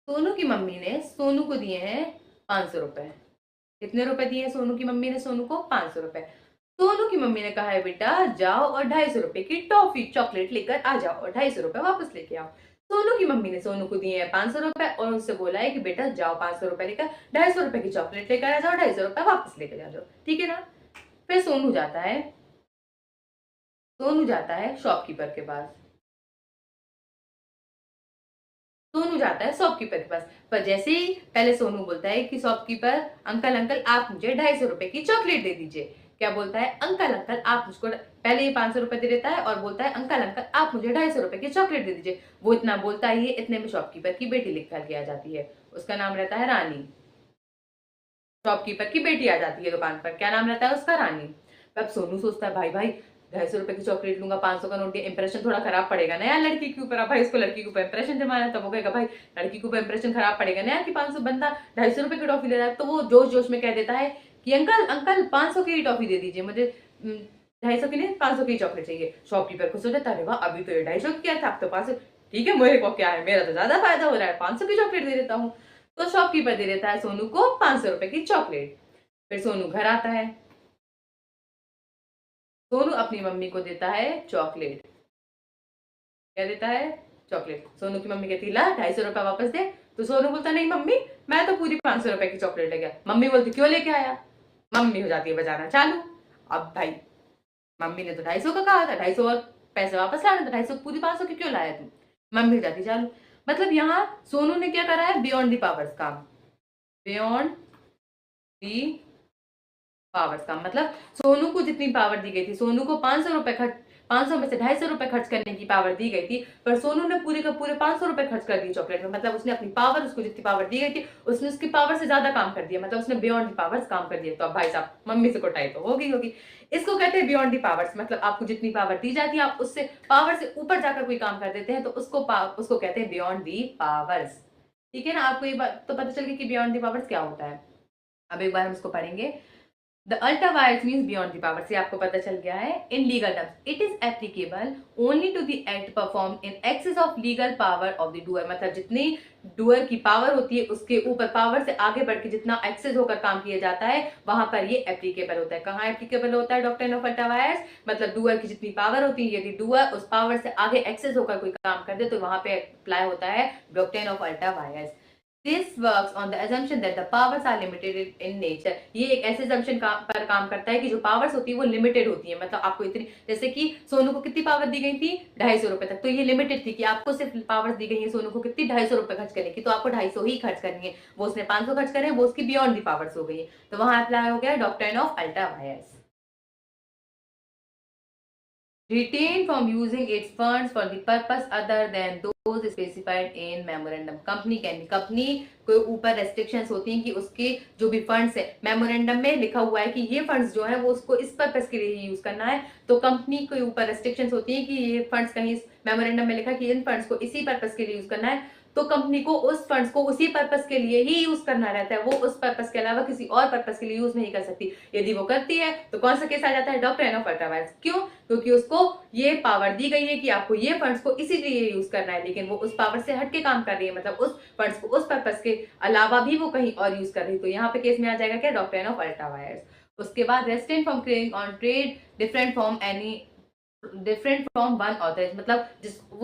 सोनू की मम्मी ने सोनू को दिए हैं 500 रुपए। कितने रुपए दिए सोनू की मम्मी ने सोनू को, 500 रुपए। सोनू की मम्मी ने कहा है बेटा जाओ और 250 रुपए की टॉफी चॉकलेट लेकर आ जाओ और 250 रुपए वापस लेके आओ। सोनू की मम्मी ने सोनू को दिए हैं 500 रुपए और उससे बोला है कि बेटा जाओ 500 रुपए लेकर 250 रुपए की चॉकलेट लेकर आ जाओ, 250 रुपए वापस लेकर आ जाओ, ठीक है ना। फिर सोनू जाता है शॉपकीपर के पास। सोनू जाता है शॉपकीपर के पास, पर जैसे ही पहले सोनू बोलता है कि शॉपकीपर अंकल अंकल आप मुझे 250 रुपए की चॉकलेट दे दीजिए। क्या बोलता है, अंकल अंकल आप मुझको, पहले ये 500 रुपए दे देता है और बोलता है अंकल अंकल आप मुझे 250 रुपए की चॉकलेट दे दीजिए। वो इतना बोलता ही है, इतने में शॉपकीपर की बेटी लिख कर के आ जाती है। उसका नाम रहता है रानी। शॉपकीपर की बेटी आ जाती है दुकान पर, क्या नाम रहता है उसका, रानी। अब सोनू सोचता है भाई भाई 250 रुपए की चॉकलेट लूंगा, 500 का नोट दिया, इंप्रेशन थोड़ा खराब पड़ेगा ना यार लड़की के ऊपर। अब भाई इसको लड़की के ऊपर इंप्रेशन जमाना है तो वो कहेगा भाई लड़की के ऊपर इंप्रेशन खराब पड़ेगा ना यार कि 500 बंदा 250 रुपए की टॉफी ले रहा है। तो वो जोश जोश में कह देता है कि अंकल अंकल 500 की टॉफी दे दीजिए मुझे, 250 की नहीं 500 की चॉकलेट चाहिए। शॉपकीपर को सोचा अरे वाह अभी तो ये 250 की था, अब तो 500, ठीक है मेरे को क्या है, मेरा तो ज्यादा फायदा हो रहा है, 500 की चॉकलेट दे देता हूँ। तो शॉपकीपर दे देता है सोनू को 500 रुपए की चॉकलेट। फिर सोनू घर आता है, सोनू अपनी मम्मी को देता है चॉकलेट। क्या देता है, चॉकलेट। सोनू की मम्मी कहती ला 250 रुपए वापस दे। तो सोनू बोलता नहीं मम्मी मैं तो पूरी 500 रुपए की चॉकलेट ले गया। मम्मी बोलती क्यों लेके आया, मम्मी हो जाती है बजाना चालू। अब भाई मम्मी ने तो 250 का कहा था, 250 और पैसे वापस लाना था, 250 पूरी 500 की क्यों लाया तू। मम्मी हो जाती चालू। मतलब यहाँ सोनू ने क्या करा है, बियॉन्ड दी पावर्स काम। बियॉन्ड दी पावर्स का मतलब सोनू को जितनी पावर दी गई थी, सोनू को 500 रुपए 500 में से 250 रुपए खर्च करने की पावर दी गई थी, पर सोनू ने पूरे का पूरे 500 रुपए खर्च कर दिए चॉकलेट में। मतलब उसने अपनी पावर, उसको जितनी पावर दी गई थी उसने उसकी पावर से ज्यादा काम कर दिया, मतलब उसने बियॉन्ड दी पावर्स काम कर दिया। तो अब भाई साहब मम्मी से कुटाई तो होगी। इसको कहते हैं बियॉन्ड दी पावर्स, मतलब आपको जितनी पावर दी जाती है आप उससे पावर से ऊपर जाकर कोई काम कर देते हैं तो उसको कहते हैं बियॉन्ड दी पावर्स। ठीक है ना, आपको ये बात तो पता चल गई कि बियॉन्ड दी पावर्स क्या होता है। अब एक बार हम इसको पढ़ेंगे। The ultra vires means beyond the power, से आपको पता चल गया है। In legal terms, it is applicable only to the act performed in excess of legal power of the doer, मतलब जितनी डुअर की पावर होती है उसके ऊपर पावर से आगे बढ़ के जितना एक्सेस होकर काम किया जाता है वहां पर ये एप्लीकेबल होता है। कहाँ एप्लीकेबल होता है डॉक्ट्रिन ऑफ अल्ट्रा वायर्स, मतलब डुअर की जितनी पावर होती है यदि डुअर उस पावर से आगे एक्सेस होकर कोई काम कर दे तो वहां पे अप्लाई होता है doctrine of ultra vires. This works on the assumption that the powers are limited in nature. ये एक ऐसे assumption पर काम करता है कि जो पावर्स होती है वो लिमिटेड होती है, मतलब आपको इतनी, जैसे कि सोनू को कितनी पावर दी गई थी 250 रुपए तक, तो ये लिमिटेड थी कि आपको सिर्फ पावर्स दी गई है सोनू को कितनी 250 रुपए खर्च करने की, तो आपको 250 ही खर्च करनी है। वो उसने 500 खर्च करे, वो उसकी बियॉन्ड दी पावर्स हो गई है, तो वहां अप्लाई हो गया doctrine of ultra vires. retain from using its funds for the purpose other than those specified in memorandum. Company के ऊपर रेस्ट्रिक्शंस होती हैं कि उसके जो भी फंड्स है, मेमोरेंडम में लिखा हुआ है कि ये फंड्स जो है वो उसको इस पर्पस के लिए यूज करना है, तो कंपनी के ऊपर रेस्ट्रिक्शंस होती हैं कि ये फंड्स कहीं मेमोरेंडम में लिखा कि इन फंड्स को इसी पर्पस के लिए यूज करना है, तो कंपनी को उस फंड्स को उसी पर्पस के लिए ही यूज करना रहता है, वो उस पर्पस के अलावा किसी और पर्पस के लिए यूज नहीं कर सकती। यदि वो करती है तो कौन सा केस आ जाता है डॉक्ट्रिन ऑफ अल्ट्रा वायर्स। क्यों? क्योंकि उसको ये पावर दी गई है कि आपको ये फंड्स को इसीलिए यूज करना है, लेकिन वो उस पावर से हटके काम कर रही है, मतलब उस फंड्स को उस पर्पस के अलावा भी वो कहीं और यूज कर रही है, तो यहाँ पे केस में आ जाएगा क्या डॉक्ट्रिन ऑफ अल्ट्रा वायर्स। उसके बाद restrain from claiming on trade different from one authorise, मतलब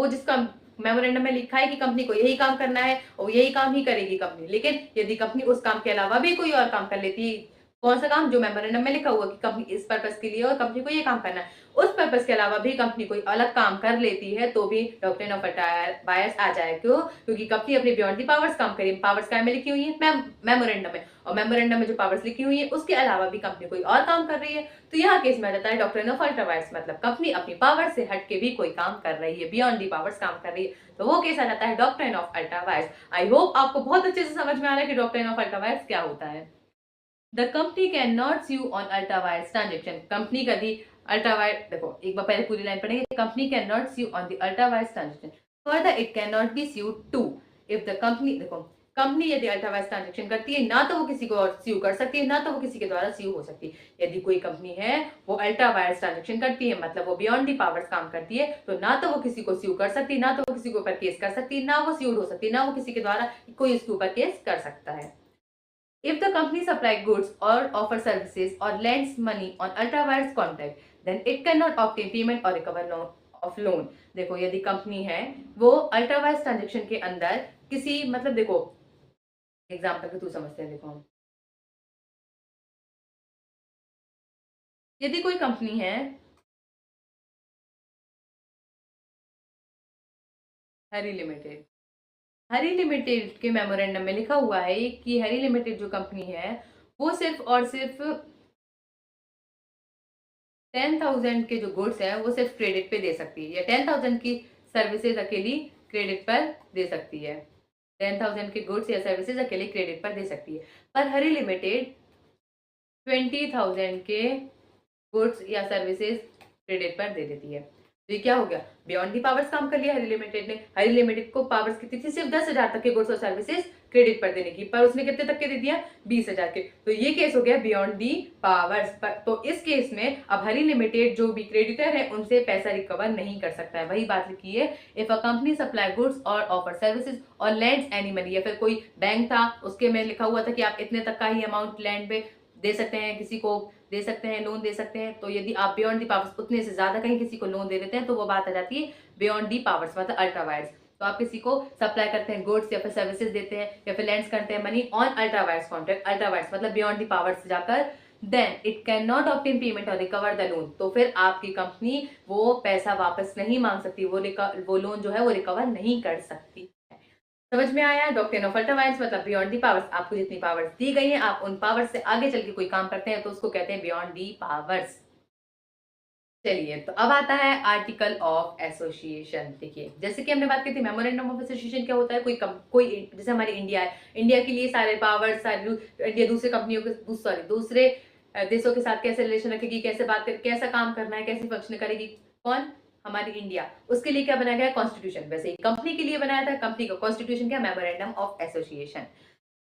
जिसका मेमोरेंडम में लिखा है कि कंपनी को यही काम करना है और यही काम ही करेगी कंपनी, लेकिन यदि कंपनी उस काम के अलावा भी कोई और काम कर लेती है, कौन सा काम, जो मेमोरेंडम में लिखा हुआ कि कंपनी इस पर्पस के लिए और कंपनी को ये काम करना है, उस पर्पस के अलावा भी कंपनी कोई अलग काम कर लेती है तो भी डॉक्ट्रिन ऑफ अल्ट्रा वायर्स आ जाए। क्यों? क्योंकि कंपनी अपनी बियॉन्ड दी पावर्स काम करेगी। पावर्स क्या में लिखी हुई है मेमोरेंडम में, और मेमोरेंडम में जो पावर्स लिखी हुई है उसके अलावा भी कंपनी कोई और काम कर रही है, तो यहाँ केस में आ जाता है डॉक्ट्रिन ऑफ अल्ट्रा वायर्स, मतलब कंपनी अपनी पावर से हट के भी कोई काम कर रही है, बियॉन्ड दी पावर्स काम कर रही है, तो वो केस आ जाता है doctrine of ultra vires. I hope आपको बहुत अच्छे से समझ में आ रहा है कि डॉक्ट्रिन ऑफ अल्ट्रा वायर्स क्या होता है। The company can not sue on ultra vires transaction. Company कभी अल्ट्रा वायर, देखो एक बार पहले पूरी लाइन पढ़ेंगे। Company can not sue on the ultra vires transaction, further it can not be sued to if the company, देखो company यदि ultra vires transaction करती है ना तो वो किसी को और स्यू कर सकती है, ना तो वो किसी के द्वारा स्यू हो सकती है। यदि कोई कंपनी है वो अल्ट्रा वायर्स ट्रांजेक्शन करती है, मतलब वो बियॉन्ड दी पावर्स काम करती है, तो ना तो वो किसी को स्यू कर सकती, ना तो वो किसी के ऊपर केस कर सकती, ना वो स्यूड हो सकती, ना वो किसी के द्वारा कोई उसके ऊपर केस कर सकता है। If the company supply goods or offer services or lends money on ultra wires contract, then it cannot obtain payment or recover of loan. देखो यदि कंपनी है वो अल्ट्रा वायर्स ट्रांजेक्शन के अंदर किसी, मतलब देखो एग्जाम्पल के थ्रू समझते हैं। देखो हम, यदि कोई कंपनी है हरी लिमिटेड, हरी लिमिटेड के मेमोरेंडम में लिखा हुआ है कि हरी लिमिटेड जो कंपनी है वो सिर्फ और सिर्फ 10,000 के जो गुड्स है वो सिर्फ क्रेडिट पे दे सकती है, या 10,000 की सर्विसेज अकेली क्रेडिट पर दे सकती है। 10,000 के गुड्स या सर्विसेज अकेले क्रेडिट पर दे सकती है, पर हरी लिमिटेड 20,000 के गुड्स या सर्विसेज क्रेडिट पर दे देती है। तो ये क्या हो गया, बियॉन्ड दी पावर्स काम कर लिया हरी लिमिटेड ने। हरी लिमिटेड को पावर्स कितनी थी, सिर्फ 10,000 तक के गुड्स और सर्विसेज क्रेडिट पर देने की, पर उसने कितने तक के दे दिया, 20,000 के, तो ये केस हो गया बियॉन्ड दी पावर्स पर। तो इस केस में अब हरी लिमिटेड जो भी क्रेडिटर है उनसे पैसा रिकवर नहीं कर सकता है। वही बात लिखी है, if a company supply goods और ऑफर सर्विसेज और लैंड्स एनी मनी, या फिर कोई बैंक था उसके में लिखा हुआ था कि आप इतने तक का ही अमाउंट लैंड पे दे सकते हैं, किसी को दे सकते हैं, लोन दे सकते हैं, तो यदि आप बियॉन्ड दी पावर्स उतने से ज्यादा कहीं किसी को लोन दे देते हैं तो वो बात आ जाती है बियॉन्ड दी पावर्स, मतलब अल्ट्रा वायर्स। तो आप किसी को सप्लाई करते हैं गुड्स या फिर सर्विसेज देते हैं या फिर लैंड्स करते हैं money on ultra vires contract, ultra vires मतलब बियॉन्ड दी पावर्स जाकर, then it can not obtain payment और रिकवर द लोन, तो फिर आपकी कंपनी वो पैसा वापस नहीं मांग सकती, वो लोन जो है वो रिकवर नहीं कर सकती। समझ में आया? डॉक्ट्रिन ऑफ अल्ट्रा वायर्स मतलब बियॉन्ड दी पावर्स, आपको जितनी पावर्स दी गई है आप उन पावर्स से आगे चल के कोई काम करते हैं तो उसको कहते हैं बियॉन्ड दी पावर्स। चलिए, तो अब आता है आर्टिकल ऑफ एसोसिएशन। देखिए, जैसे कि हमने बात की थी मेमोरेंडम ऑफ एसोसिएशन क्या होता है, कोई जैसे हमारी इंडिया है, इंडिया के लिए सारे पावर, सारे इंडिया दूसरे कंपनियों के सॉरी दूसरे देशों के साथ कैसे रिलेशन रखेगी, कैसे बात कर, कैसा काम करना है, कैसे फंक्शन करेगी, कौन, हमारी इंडिया, उसके लिए क्या बनाया गया कॉन्स्टिट्यूशन। वैसे ही कंपनी के लिए बनाया था, कंपनी का कॉन्स्टिट्यूशन क्या, मेमोरेंडम ऑफ एसोसिएशन।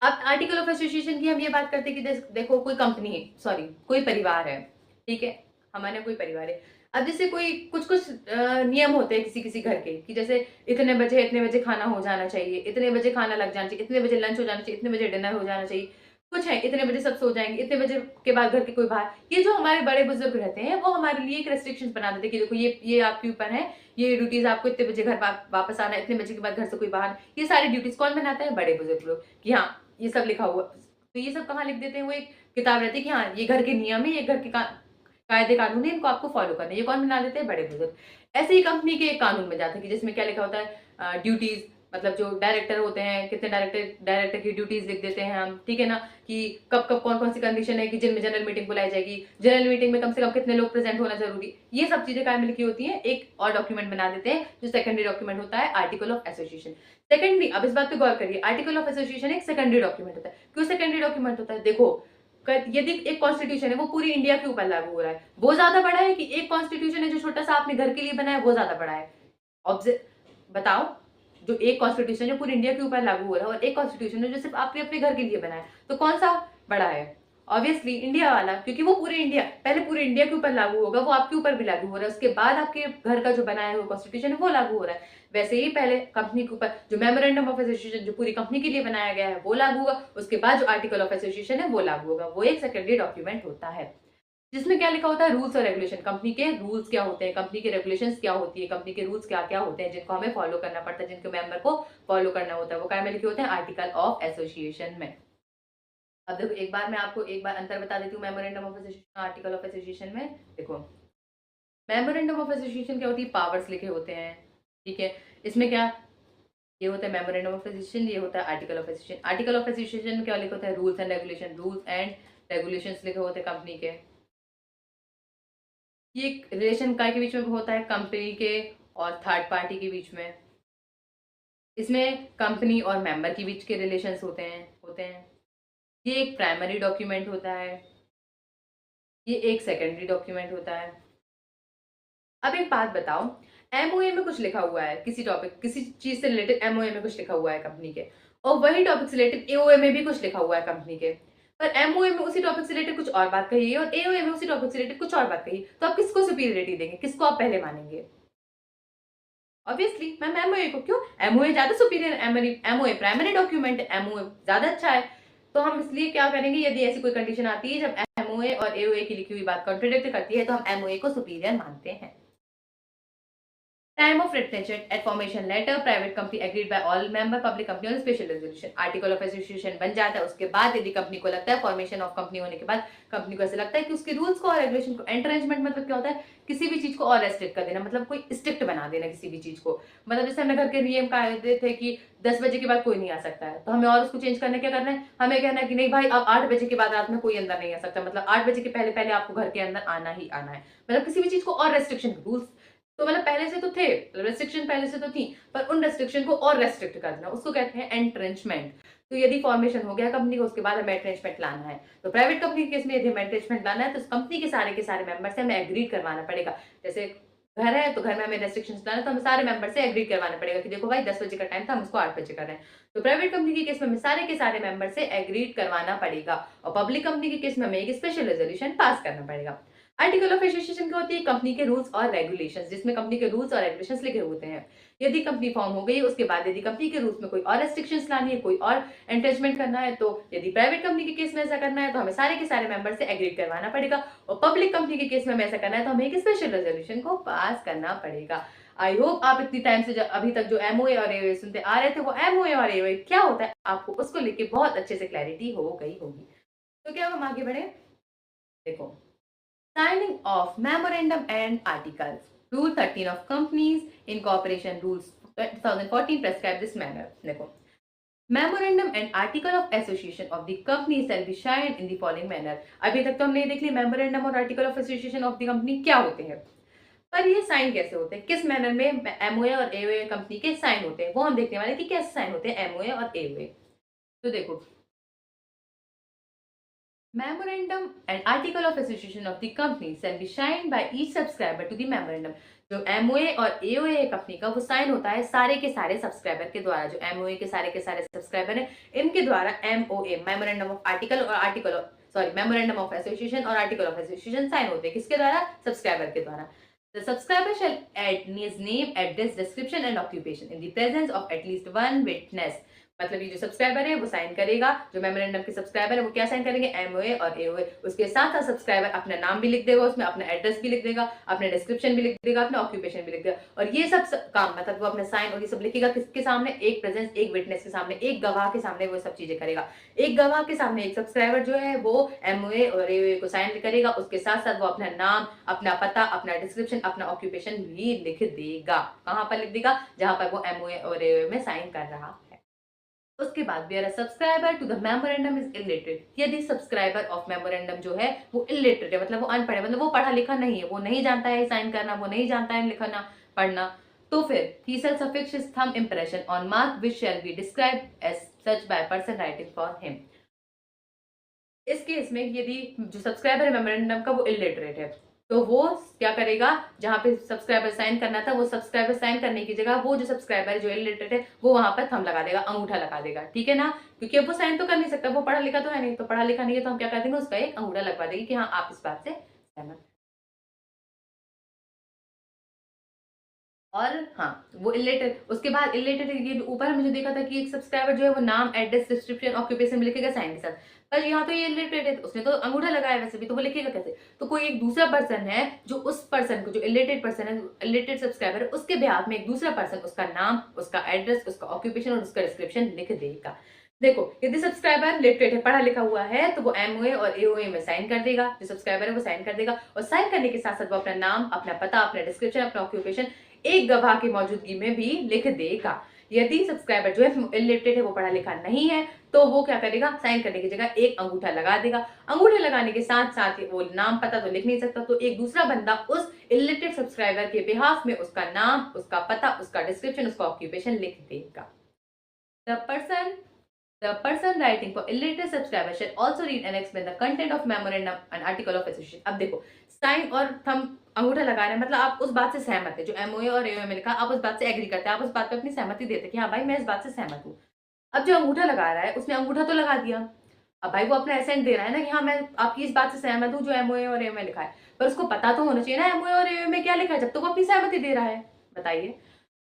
अब आर्टिकल ऑफ एसोसिएशन की हम ये बात करते हैं कि देखो कोई कंपनी है, सॉरी कोई परिवार है, ठीक है, हमारे कोई परिवार है। अब जैसे कोई कुछ कुछ नियम होते हैं किसी किसी घर के, कि जैसे इतने बजे खाना हो जाना चाहिए, इतने बजे खाना लग जाना चाहिए, इतने बजे लंच हो जाना चाहिए, इतने बजे डिनर हो जाना चाहिए, कुछ है इतने बजे सब सो जाएंगे, इतने बजे के बाद घर के कोई बाहर, ये जो हमारे बड़े बुजुर्ग रहते हैं वो हमारे लिए एक रेस्ट्रिक्शन बना देते हैं कि देखो ये आपके ऊपर है, ये ड्यूटीज आपको इतने बजे घर वापस आना है, इतने बजे के बाद घर से कोई बाहर, ये सारी ड्यूटीज कौन बनाता है, बड़े बुजुर्ग लोग, कि हाँ ये सब लिखा हुआ। तो ये सब कहाँ लिख देते हैं, वो एक किताब रहती है कि हाँ ये घर के नियम है, ये घर के कायदे कानून है, इनको आपको फॉलो करना है, ये कौन बना देते हैं, बड़े बुजुर्ग। ऐसे ही कंपनी के एक कानून में जाते हैं कि जिसमें क्या लिखा होता है, ड्यूटीज, मतलब जो डायरेक्टर होते हैं, कितने डायरेक्टर की ड्यूटीज लिख देते हैं हम, ठीक है ना, कि कब कब कौन कौन सी कंडीशन है कि जिनमें जनरल मीटिंग बुलाई जाएगी, जनरल मीटिंग में कम से कम कितने लोग प्रेजेंट होना जरूरी, ये सब चीजें काय में लिखी होती है, एक और डॉक्यूमेंट बना देते हैं जो सेकेंडरी डॉक्यूमेंट होता है, आर्टिकल ऑफ एसोसिएशन। सेकेंडरी, अब इस बात पे गौर करिए, आर्टिकल ऑफ एसोसिएशन एक सेकेंडरी डॉक्यूमेंट होता है। क्यों सेकेंडरी डॉक्यूमेंट होता है, देखो यदि एक कॉन्स्टिट्यूशन है वो पूरी इंडिया के ऊपर लागू हो रहा है, वो ज्यादा बड़ा है कि एक कॉन्स्टिट्यूशन है जो छोटा सा आपने घर के लिए बनाया वो ज्यादा बड़ा है, बताओ। जो एक कॉन्स्टिट्यूशन जो पूरी इंडिया के ऊपर लागू हो रहा है और एक कॉन्स्टिट्यूशन है जो सिर्फ आपने अपने घर के लिए बनाया, तो कौन सा बड़ा है, ऑब्वियसली इंडिया वाला, क्योंकि वो पूरे इंडिया, पहले पूरे इंडिया के ऊपर लागू होगा, वो आपके ऊपर भी लागू हो रहा है, उसके बाद आपके घर का जो बनाया हुआ कॉन्स्टिट्यूशन है वो लागू हो रहा है। वैसे ही पहले कंपनी के ऊपर जो मेमोरेंडम ऑफ एसोसिएशन जो पूरी कंपनी के लिए बनाया गया है वो लागू होगा, उसके बाद जो आर्टिकल ऑफ एसोसिएशन है वो लागू होगा, वो एक सेकेंडरी डॉक्यूमेंट होता है जिसमें क्या लिखा होता है, रूल्स और रेगुलेशन, कंपनी के रूल्स क्या होते हैं, कंपनी के रेगुलेशंस क्या होती है, कंपनी के रूल्स क्या क्या होते हैं जिनको हमें फॉलो करना पड़ता है, जिनको मेंबर को फॉलो करना होता है, वो क्या में लिखे होते हैं, आर्टिकल ऑफ एसोसिएशन में। अब देखो एक बार मैं आपको एक बार अंतर बता देती हूँ memorandum of association article of association में। देखो मेमोरेंडम ऑफ एसोसिएशन क्या होती है, पावर्स लिखे होते हैं, ठीक है, इसमें क्या ये होता है मेमोरेंडम ऑफ एसोसिएशन, ये होता है article of association. Article of association में क्या लिखा होता है, rules and regulation, rules and regulations लिखे होते हैं कंपनी के। ये एक रिलेशन काय के बीच में होता है, कंपनी के और थर्ड पार्टी के बीच में। इसमें कंपनी और मेंबर के बीच के रिलेशंस होते हैं। ये एक प्राइमरी डॉक्यूमेंट होता है, ये एक सेकेंडरी डॉक्यूमेंट होता है। अब एक बात बताओ, एमओए में कुछ लिखा हुआ है, किसी टॉपिक किसी चीज से रिलेटेड एमओए में कुछ लिखा हुआ है कंपनी के, और वही टॉपिक से रिलेटेड एओए में भी कुछ लिखा हुआ है कंपनी के, पर एमओए में उसी टॉपिक से रिलेटेड कुछ और बात कही है और एओए में उसी टॉपिक से रिलेटेड कुछ और बात कही, तो आप किसको सुपीरियरिटी देंगे, किसको आप पहले मानेंगे, ऑब्वियसली मैम एमओए को। क्यों, एमओए ज्यादा सुपीरियर, एमओए प्राइमरी डॉक्यूमेंट है, एमओए ज्यादा अच्छा है। तो हम इसलिए क्या करेंगे, यदि ऐसी कोई कंडीशन आती है जब एमओए और एओए की लिखी हुई बात कॉन्ट्रोडिक्ट करती है तो हम एमओए को सुपीरियर मानते हैं। Time of retention at formation letter, private company agreed by all member, public company on special resolution, article of association बन जाता है। उसके बाद यदि कंपनी को लगता है, फॉर्मेशन ऑफ कंपनी होने के बाद कंपनी को ऐसा लगता है कि उसके रूल्स को और रेगुलेशन को, एंटरेंजमेंट मतलब क्या होता है, किसी भी चीज को और रेस्ट्रिक्ट कर देना, मतलब कोई स्ट्रिक्ट बना देना किसी भी चीज को। मतलब जैसे हमने घर के नियम कायदे थे कि 10 बजे के बाद कोई नहीं आ सकता है, तो हमें और उसको चेंज करने क्या करना है, हमें कहना है कि नहीं भाई अब 8 बजे के बाद रात में कोई अंदर नहीं आ सकता, मतलब 8 बजे के पहले पहले आपको घर के अंदर आना ही आना है। मतलब किसी भी चीज को और रेस्ट्रिक्शन, रूल्स तो मतलब पहले से तो थे, रेस्ट्रिक्शन पहले से तो थी, पर उन रेस्ट्रिक्शन को और रेस्ट्रिक्ट कर देना, उसको कहते हैं एंट्रेंचमेंट। तो यदि फॉर्मेशन हो गया कंपनी को, उसके बाद हमें एंट्रेंचमेंट लाना है, तो प्राइवेट कंपनी के केस में यदि हमें एंट्रेंचमेंट लाना है तो कंपनी के सारे मेंबर से हमें एग्री करवाना पड़ेगा। जैसे घर है तो घर में हमें रेस्ट्रिक्शंस लाना है तो हमें सारे मेंबर से एग्री करवाना पड़ेगा कि देखो भाई 10 बजे का टाइम था, हम उसको 8 बजे कर रहे हैं। तो प्राइवेट कंपनी के केस में हमें सारे के सारे मेंबर से एग्री करवाना पड़ेगा, और पब्लिक कंपनी के केस में हमें एक स्पेशल रेजोल्यूशन पास करना पड़ेगा। आर्टिकल ऑफ एसोसिएशन क्या होती है, कंपनी के रूल्स और रेगुलेशंस, जिसमें कंपनी के रूल्स और रेगुलेशंस लिखे होते हैं। यदि कंपनी फॉर्म हो गई, उसके बाद यदि कंपनी के रूल्स में कोई और रेस्ट्रिक्शंस लानी है, कोई और एंट्रेंचमेंट करना है, तो यदि प्राइवेट कंपनी के केस में ऐसा करना है तो हमें सारे के सारे मेंबर से एग्री करवाना पड़ेगा, और पब्लिक कंपनी के केस में ऐसा करना है तो हमें एक स्पेशल रेजोल्यूशन को पास करना पड़ेगा। आई होप आप इतनी टाइम से अभी तक जो एमओए और एओए सुनते आ रहे थे, वो एमओए और एओए क्या होता है आपको उसको लेके बहुत अच्छे से क्लैरिटी हो गई होगी। तो क्या हम आगे बढ़े, देखो signing of memorandum and articles. Rule 13 of Companies Incorporation Rules 2014 prescribe this manner. देखो memorandum and article of association of the company shall be signed in the following manner. अभी तक तो हमने देख लिया मेमोरेंडम और article of association of the company क्या होते हैं। पर ये साइन कैसे होते हैं, किस मैनर में एमओए और एओए कंपनी के साइन होते हैं, वो हम देखने वाले हैं कि कैसे साइन होते हैं एमओए और एओए। तो देखो, memorandum and article of association of the company shall be signed by each subscriber to the memorandum। जो एमओए और एओए है कंपनी का, वो साइन होता है सारे के सारे सब्सक्राइबर के द्वारा। जो एमओए के सारे सब्सक्राइबर हैं, इनके द्वारा एमओए मेमोरेंडम ऑफ आर्टिकल और article sorry memorandum of association और आर्टिकल ऑफ एसोसिएशन साइन होते हैं। किसके द्वारा? सब्सक्राइबर के द्वारा। The subscriber shall add his name, address, description and occupation in the presence of at least one witness। मतलब ये जो सब्सक्राइबर है वो साइन करेगा, जो मेमोरेंडम के सब्सक्राइबर है वो क्या साइन करेंगे? एमओए और एओए। उसके साथ साथ सब्सक्राइबर अपना नाम भी लिख देगा, उसमें अपना एड्रेस भी लिख देगा, अपना डिस्क्रिप्शन भी लिख देगा, अपना ऑक्यूपेशन भी लिख देगा। और ये सब काम मतलब वो अपना साइन और ये सब लिखेगा किसके सामने? एक प्रेजेंस, एक विटनेस के सामने, एक गवाह के सामने वो सब चीजें करेगा। एक गवाह के सामने एक सब्सक्राइबर जो है वो एमओए और एओए को साइन करेगा, उसके साथ साथ वो अपना नाम, अपना पता, अपना डिस्क्रिप्शन, अपना ऑक्यूपेशन भी लिख देगा। कहाँ पर लिख देगा? जहां पर वो एमओए और एओए में साइन कर रहा है। उसके बाद where a subscriber to the memorandum is illiterate. यदि सब्सक्राइबर ऑफ मेमोरेंडम जो है वो इलिटरेट है, मतलब वो अनपढ़ है, मतलब वो पढ़ा लिखा नहीं है, वो नहीं जानता है साइन करना, वो नहीं जानता है लिखना पढ़ना, तो फिर he shall affix his thumb impression on mark which shall be described as such by person writing for him। इस केस में यदि जो सब्सक्राइबर है मेमोरेंडम का वो इलिटरेट है, तो वो क्या करेगा? जहां पे सब्सक्राइबर साइन करना था, वो सब्सक्राइबर साइन करने की जगह वो जो सब्सक्राइबर है जो इलिटरेट है वो वहां पर थंब लगा देगा, अंगूठा लगा देगा। ठीक है ना? क्योंकि अब वो साइन तो कर नहीं सकता, वो पढ़ा लिखा तो है नहीं, तो पढ़ा लिखा नहीं है तो हम क्या कर देंगे? उसका एक अंगूठा लगवा देंगे कि हाँ आप इस बात से सहमत। और हाँ, वो इलेटेड, उसके बाद इलेटेड ये ऊपर हमने जो देखा था कि एक सब्सक्राइबर जो है वो नाम, एड्रेस, डिस्क्रिप्शन, ऑक्यूपेशन लिखेगा साइन के साथ। पर यहाँ तो ये इलेटेड है, उसने तो अंगूठा लगाया वैसे भी, तो वो लिखेगा कैसे? तो कोई एक दूसरा पर्सन है जो उस पर्सन को, जो इलेटेड पर्सन है, इलेटेड सब्सक्राइबर है, उसके बिहाफ में एक दूसरा पर्सन उसका नाम, उसका एड्रेस, उसका ऑक्यूपेशन और उसका डिस्क्रिप्शन लिख देगा। देखो, यदि सब्सक्राइबर लिटरेट है, पढ़ा लिखा हुआ है, तो वो एमओए और एओए में साइन कर देगा। जो सब्सक्राइबर है वो साइन कर देगा, और साइन करने के साथ साथ वो अपना नाम, अपना पता, अपना डिस्क्रिप्शन, अपना ऑक्यूपेशन एक गवाह की मौजूदगी में भी लिख देगा। यदि सब्सक्राइबर जो है इलिटरेट है, वो पढ़ा लिखा नहीं है, तो वो क्या करेगा? साइन करने की जगह एक अंगूठा लगा देगा। अंगूठे लगाने के साथ साथ वो नाम पता तो लिख नहीं सकता, तो एक दूसरा बंदा उस इलिटरेट सब्सक्राइबर के बिहाफ में उसका नाम, उसका पता, उसका डिस्क्रिप्शन, उसका ऑक्यूपेशन लिख देगा। The person The person writing for illiterate subscriber shall also read and explain the content of memorandum and article of association। अब देखो, साइन और थंब, अंगूठा लगा रहे हैं, मतलब आप उस बात से सहमत है, जो एमओए और एओए में लिखा, आप उस बात से एग्री करते हैं, आप उस बात पे अपनी सहमति देते हैं कि हाँ भाई मैं इस बात से सहमत हूँ। अब जो अंगूठा लगा रहा है उसने अंगूठा तो लगा दिया, अब भाई वो अपना एसेंट दे रहा है ना कि हाँ मैं आपकी इस बात से सहमत हूँ जो एमओए और एओए में लिखा है, पर उसको पता तो होना चाहिए ना एमओए और एओए में क्या लिखा है, जब तो वो अपनी सहमति दे रहा है। बताइए।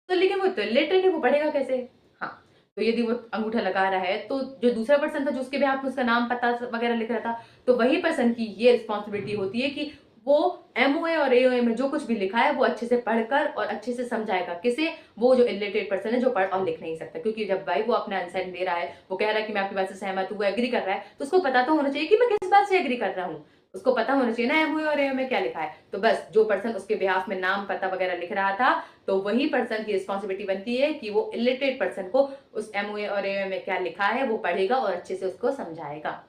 तो लेकिन वो तो इलिटरेट है, वो पढ़ेगा कैसे? हाँ, तो यदि वो अंगूठा लगा रहा है, तो जो दूसरा पर्सन था जो उसके बिहाफ में उसका नाम, पता वगैरह लिख रहा था, तो वही पर्सन की ये रिस्पॉन्सिबिलिटी होती है कि वो एमओए और एओए में जो कुछ भी लिखा है वो अच्छे से पढ़कर और अच्छे से समझाएगा। किसे? वो जो इलिटरेट पर्सन है जो पढ़ और लिख नहीं सकता। क्योंकि जब भाई वो अपना आंसर दे रहा है, वो कह रहा है कि मैं आपकी बात से सहमत हूँ, वो एग्री कर रहा है, तो उसको पता तो होना चाहिए कि मैं किस बात से एग्री कर रहा हूँ। उसको पता होना चाहिए ना एमओए और एओए में क्या लिखा है। तो बस जो पर्सन उसके बिहाफ में नाम, पता वगैरह लिख रहा था, तो वही पर्सन की रिस्पॉन्सिबिलिटी बनती है कि वो इलिटरेट पर्सन को उस एमओए और एओए में क्या लिखा है वो पढ़ेगा और अच्छे से उसको समझाएगा।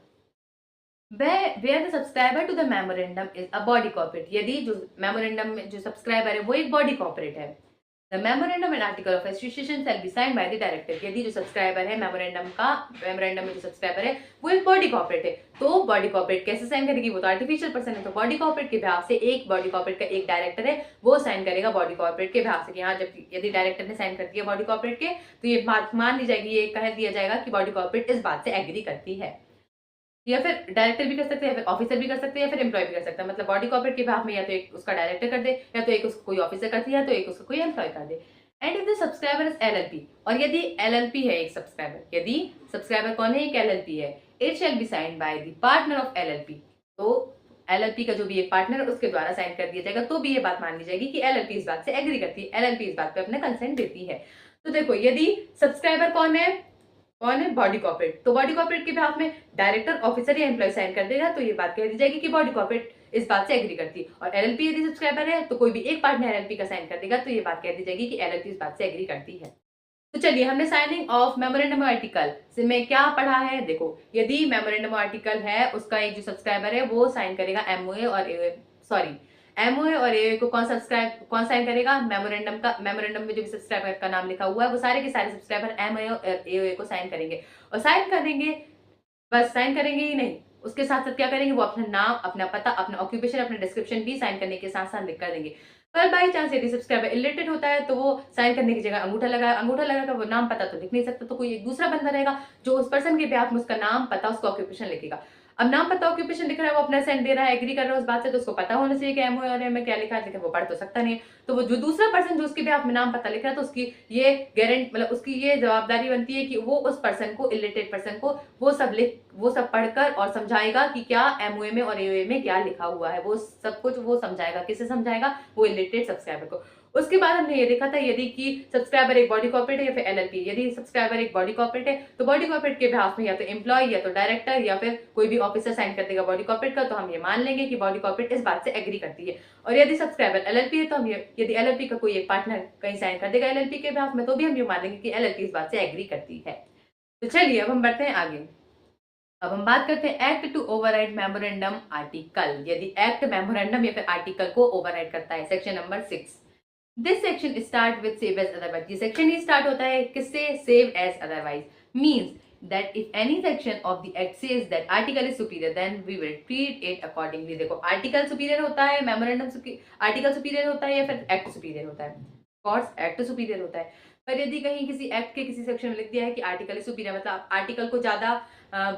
where the subscriber to the memorandum is a body corporate। यदि जो मेमोरेंडम में जो सब्सक्राइबर है वो एक बॉडी कॉर्पोरेट है। The memorandum and article of association shall be signed by the director। यदि जो सब्सक्राइबर है मेमोरेंडम में जो सब्सक्राइबर है वो एक बॉडी कॉर्पोरेट है, तो बॉडी कॉर्पोरेट कैसे साइन करेगी? वो तो आर्टिफिशियल पर्सन है, तो बॉडी कॉर्पोरेट के बिहाफ से एक बॉडी कॉर्पोरेट का एक डायरेक्टर है, वो साइन करेगा बॉडी कॉर्पोरेट के बिहाफ से कि हाँ, जब यदि डायरेक्टर ने साइन कर दिया बॉडी कॉर्पोरेट के, तो ये बात मान ली जाएगी, ये कह दिया जाएगा कि बॉडी कॉर्पोरेट इस बात से एग्री करती है। या फिर डायरेक्टर भी कर सकते हैं, या फिर ऑफिसर भी कर सकते हैं, या फिर एम्प्लॉय भी कर सकता है। मतलब बॉडी कॉर्पोरेट के बिहाफ में या तो एक उसका डायरेक्टर कर दे, या तो एक उसको कोई ऑफिसर कर दे, या तो एक उसको कोई एम्प्लॉय कर दे। And if the subscriber is LLP, और यदि एलएलपी है एक सब्सक्राइबर, यदि सब्सक्राइबर कौन है? एक एलएलपी है, it shall be signed by the partner of LLP. तो एलएलपी का जो भी एक पार्टनर है उसके द्वारा साइन कर दिया जाएगा, तो भी ये बात मान ली जाएगी कि एलएलपी इस बात से एग्री करती है, एलएलपी इस बात पे अपना कंसेंट देती है। तो देखो, यदि सब्सक्राइबर कौन है? Body corporate. तो बॉडी कॉर्पोरेट के बिहाफ में डायरेक्टर, ऑफिसर या एम्प्लॉय साइन कर देगा, तो ये बात कह दी जाएगी कि बॉडी कॉर्पोरेट इस बात से एग्री करती है। और एलएलपी यदि सब्सक्राइबर है तो कोई भी एक पार्टनर एलएलपी का साइन कर देगा, तो ये बात कह दी जाएगी कि एलएलपी इस बात से एग्री करती है। तो चलिए, हमने साइनिंग ऑफ मेमोरेंडम आर्टिकल से में क्या पढ़ा है? देखो, यदि मेमोरेंडम आर्टिकल है उसका एक जो सब्सक्राइबर है वो साइन करेगा एमओए और सॉरी एमओए और एओए को कौन साइन करेगा? मेमोरेंडम में जो भी सब्सक्राइबर का नाम लिखा हुआ है वो सारे के सारे सब्सक्राइबर एमओए और एओए को साइन करेंगे। और साइन करेंगे, बस साइन करेंगे ही नहीं, उसके साथ साथ क्या करेंगे, वो अपना नाम, अपना पता, अपना ऑक्यूपेशन, अपना डिस्क्रिप्शन भी साइन करने के साथ साथ लिख कर देंगे। पर बाई चांस यदि सब्सक्राइबर इलिटरेट होता है तो वो साइन करने की जगह अंगूठा लगाकर वो नाम पता तो लिख नहीं सकता, तो कोई एक दूसरा बंदा रहेगा जो उस पर्सन के बिहाफ में उसका नाम पता उसका ऑक्यूपेशन लिखेगा। अब नाम पता ऑक्यूपेशन लिख रहा है, वो अपना सेंड दे रहा है, एग्री कर रहा है उस बात से, तो उसको पता होना चाहिए कि एमओए और एम में क्या लिखा है, लेकिन वो पढ़ तो सकता नहीं है। तो वो जो दूसरा पर्सन जो उसके बिहाफ में नाम पता लिख रहा है, तो उसकी ये मतलब उसकी ये जवाबदारी बनती है कि वो उस पर्सन को, इलिटरेट पर्सन को वो सब पढ़कर और समझाएगा कि क्या एमओए में और एओए में क्या लिखा हुआ है, वो सब कुछ वो समझाएगा। किसे समझाएगा? वो इलिटरेट सब्सक्राइबर को। उसके बाद हमने ये देखा था यदि कि सब्सक्राइबर एक बॉडी कॉर्पोरेट है या फिर एलएलपी। यदि सब्सक्राइबर एक बॉडी कॉर्पोरेट है तो बॉडी कॉर्पोरेट के बिहाफ में या तो एम्प्लॉय या तो डायरेक्टर या फिर कोई भी ऑफिसर साइन कर देगा बॉडी कॉर्पोरेट का, तो हम ये मान लेंगे कि बॉडी कॉर्पोरेट इस बात से एग्री करती है। और यदि सब्सक्राइबर एलएलपी है तो हम यदि एलएलपी का कोई एक पार्टनर कहीं साइन कर देगा एलएलपी के बिहाफ में, तो भी हम ये मान लेंगे कि एलएलपी इस बात से एग्री करती है। तो चलिए अब हम बढ़ते हैं आगे। अब हम बात करते हैं act to override memorandum article. यदि एक्ट मेमोरेंडम या फिर आर्टिकल को ओवरराइड करता है, section number 6। This section start with save as otherwise. ये सेक्शन ही स्टार्ट होता है किससे? Save as otherwise. Means that if any section of the act says that article is superior then we will treat it accordingly। देखो article superior होता है, memorandum article superior होता है या फिर एक्ट सुपीरियर होता है? कोर्स एक्ट सुपीरियर होता है। पर यदि कहीं किसी एक्ट के किसी सेक्शन में लिख दिया है कि आर्टिकल इज सुपीरियर, मतलब आप आर्टिकल को ज्यादा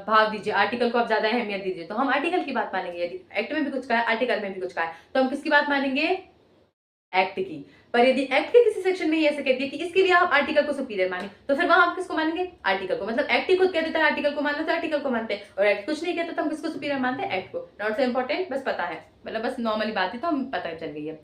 भाव दीजिए, आर्टिकल को आप ज्यादा अहमियत दीजिए, तो हम आर्टिकल की बात मानेंगे। यदि एक्ट में भी कुछ कहा है, आर्टिकल में भी कुछ कहा है, तो हम किसकी बात मानेंगे? एक्ट की। पर यदि एक्ट के किसी सेक्शन में ये ऐसे कहती है कि इसके लिए आप आर्टिकल को सुपीरियर माने, तो फिर वहां आप किसको मानेंगे? आर्टिकल को। मतलब एक्ट ही खुद कह देता है आर्टिकल को मानना, तो आर्टिकल को मानते हैं, और एक्ट कुछ नहीं कहता तो हम किसको सुपीरियर मानते हैं? एक्ट को। नॉट सो इंपॉर्टेंट, बस पता है, मतलब बस नॉर्मली बात है तो हम पता चल गई है।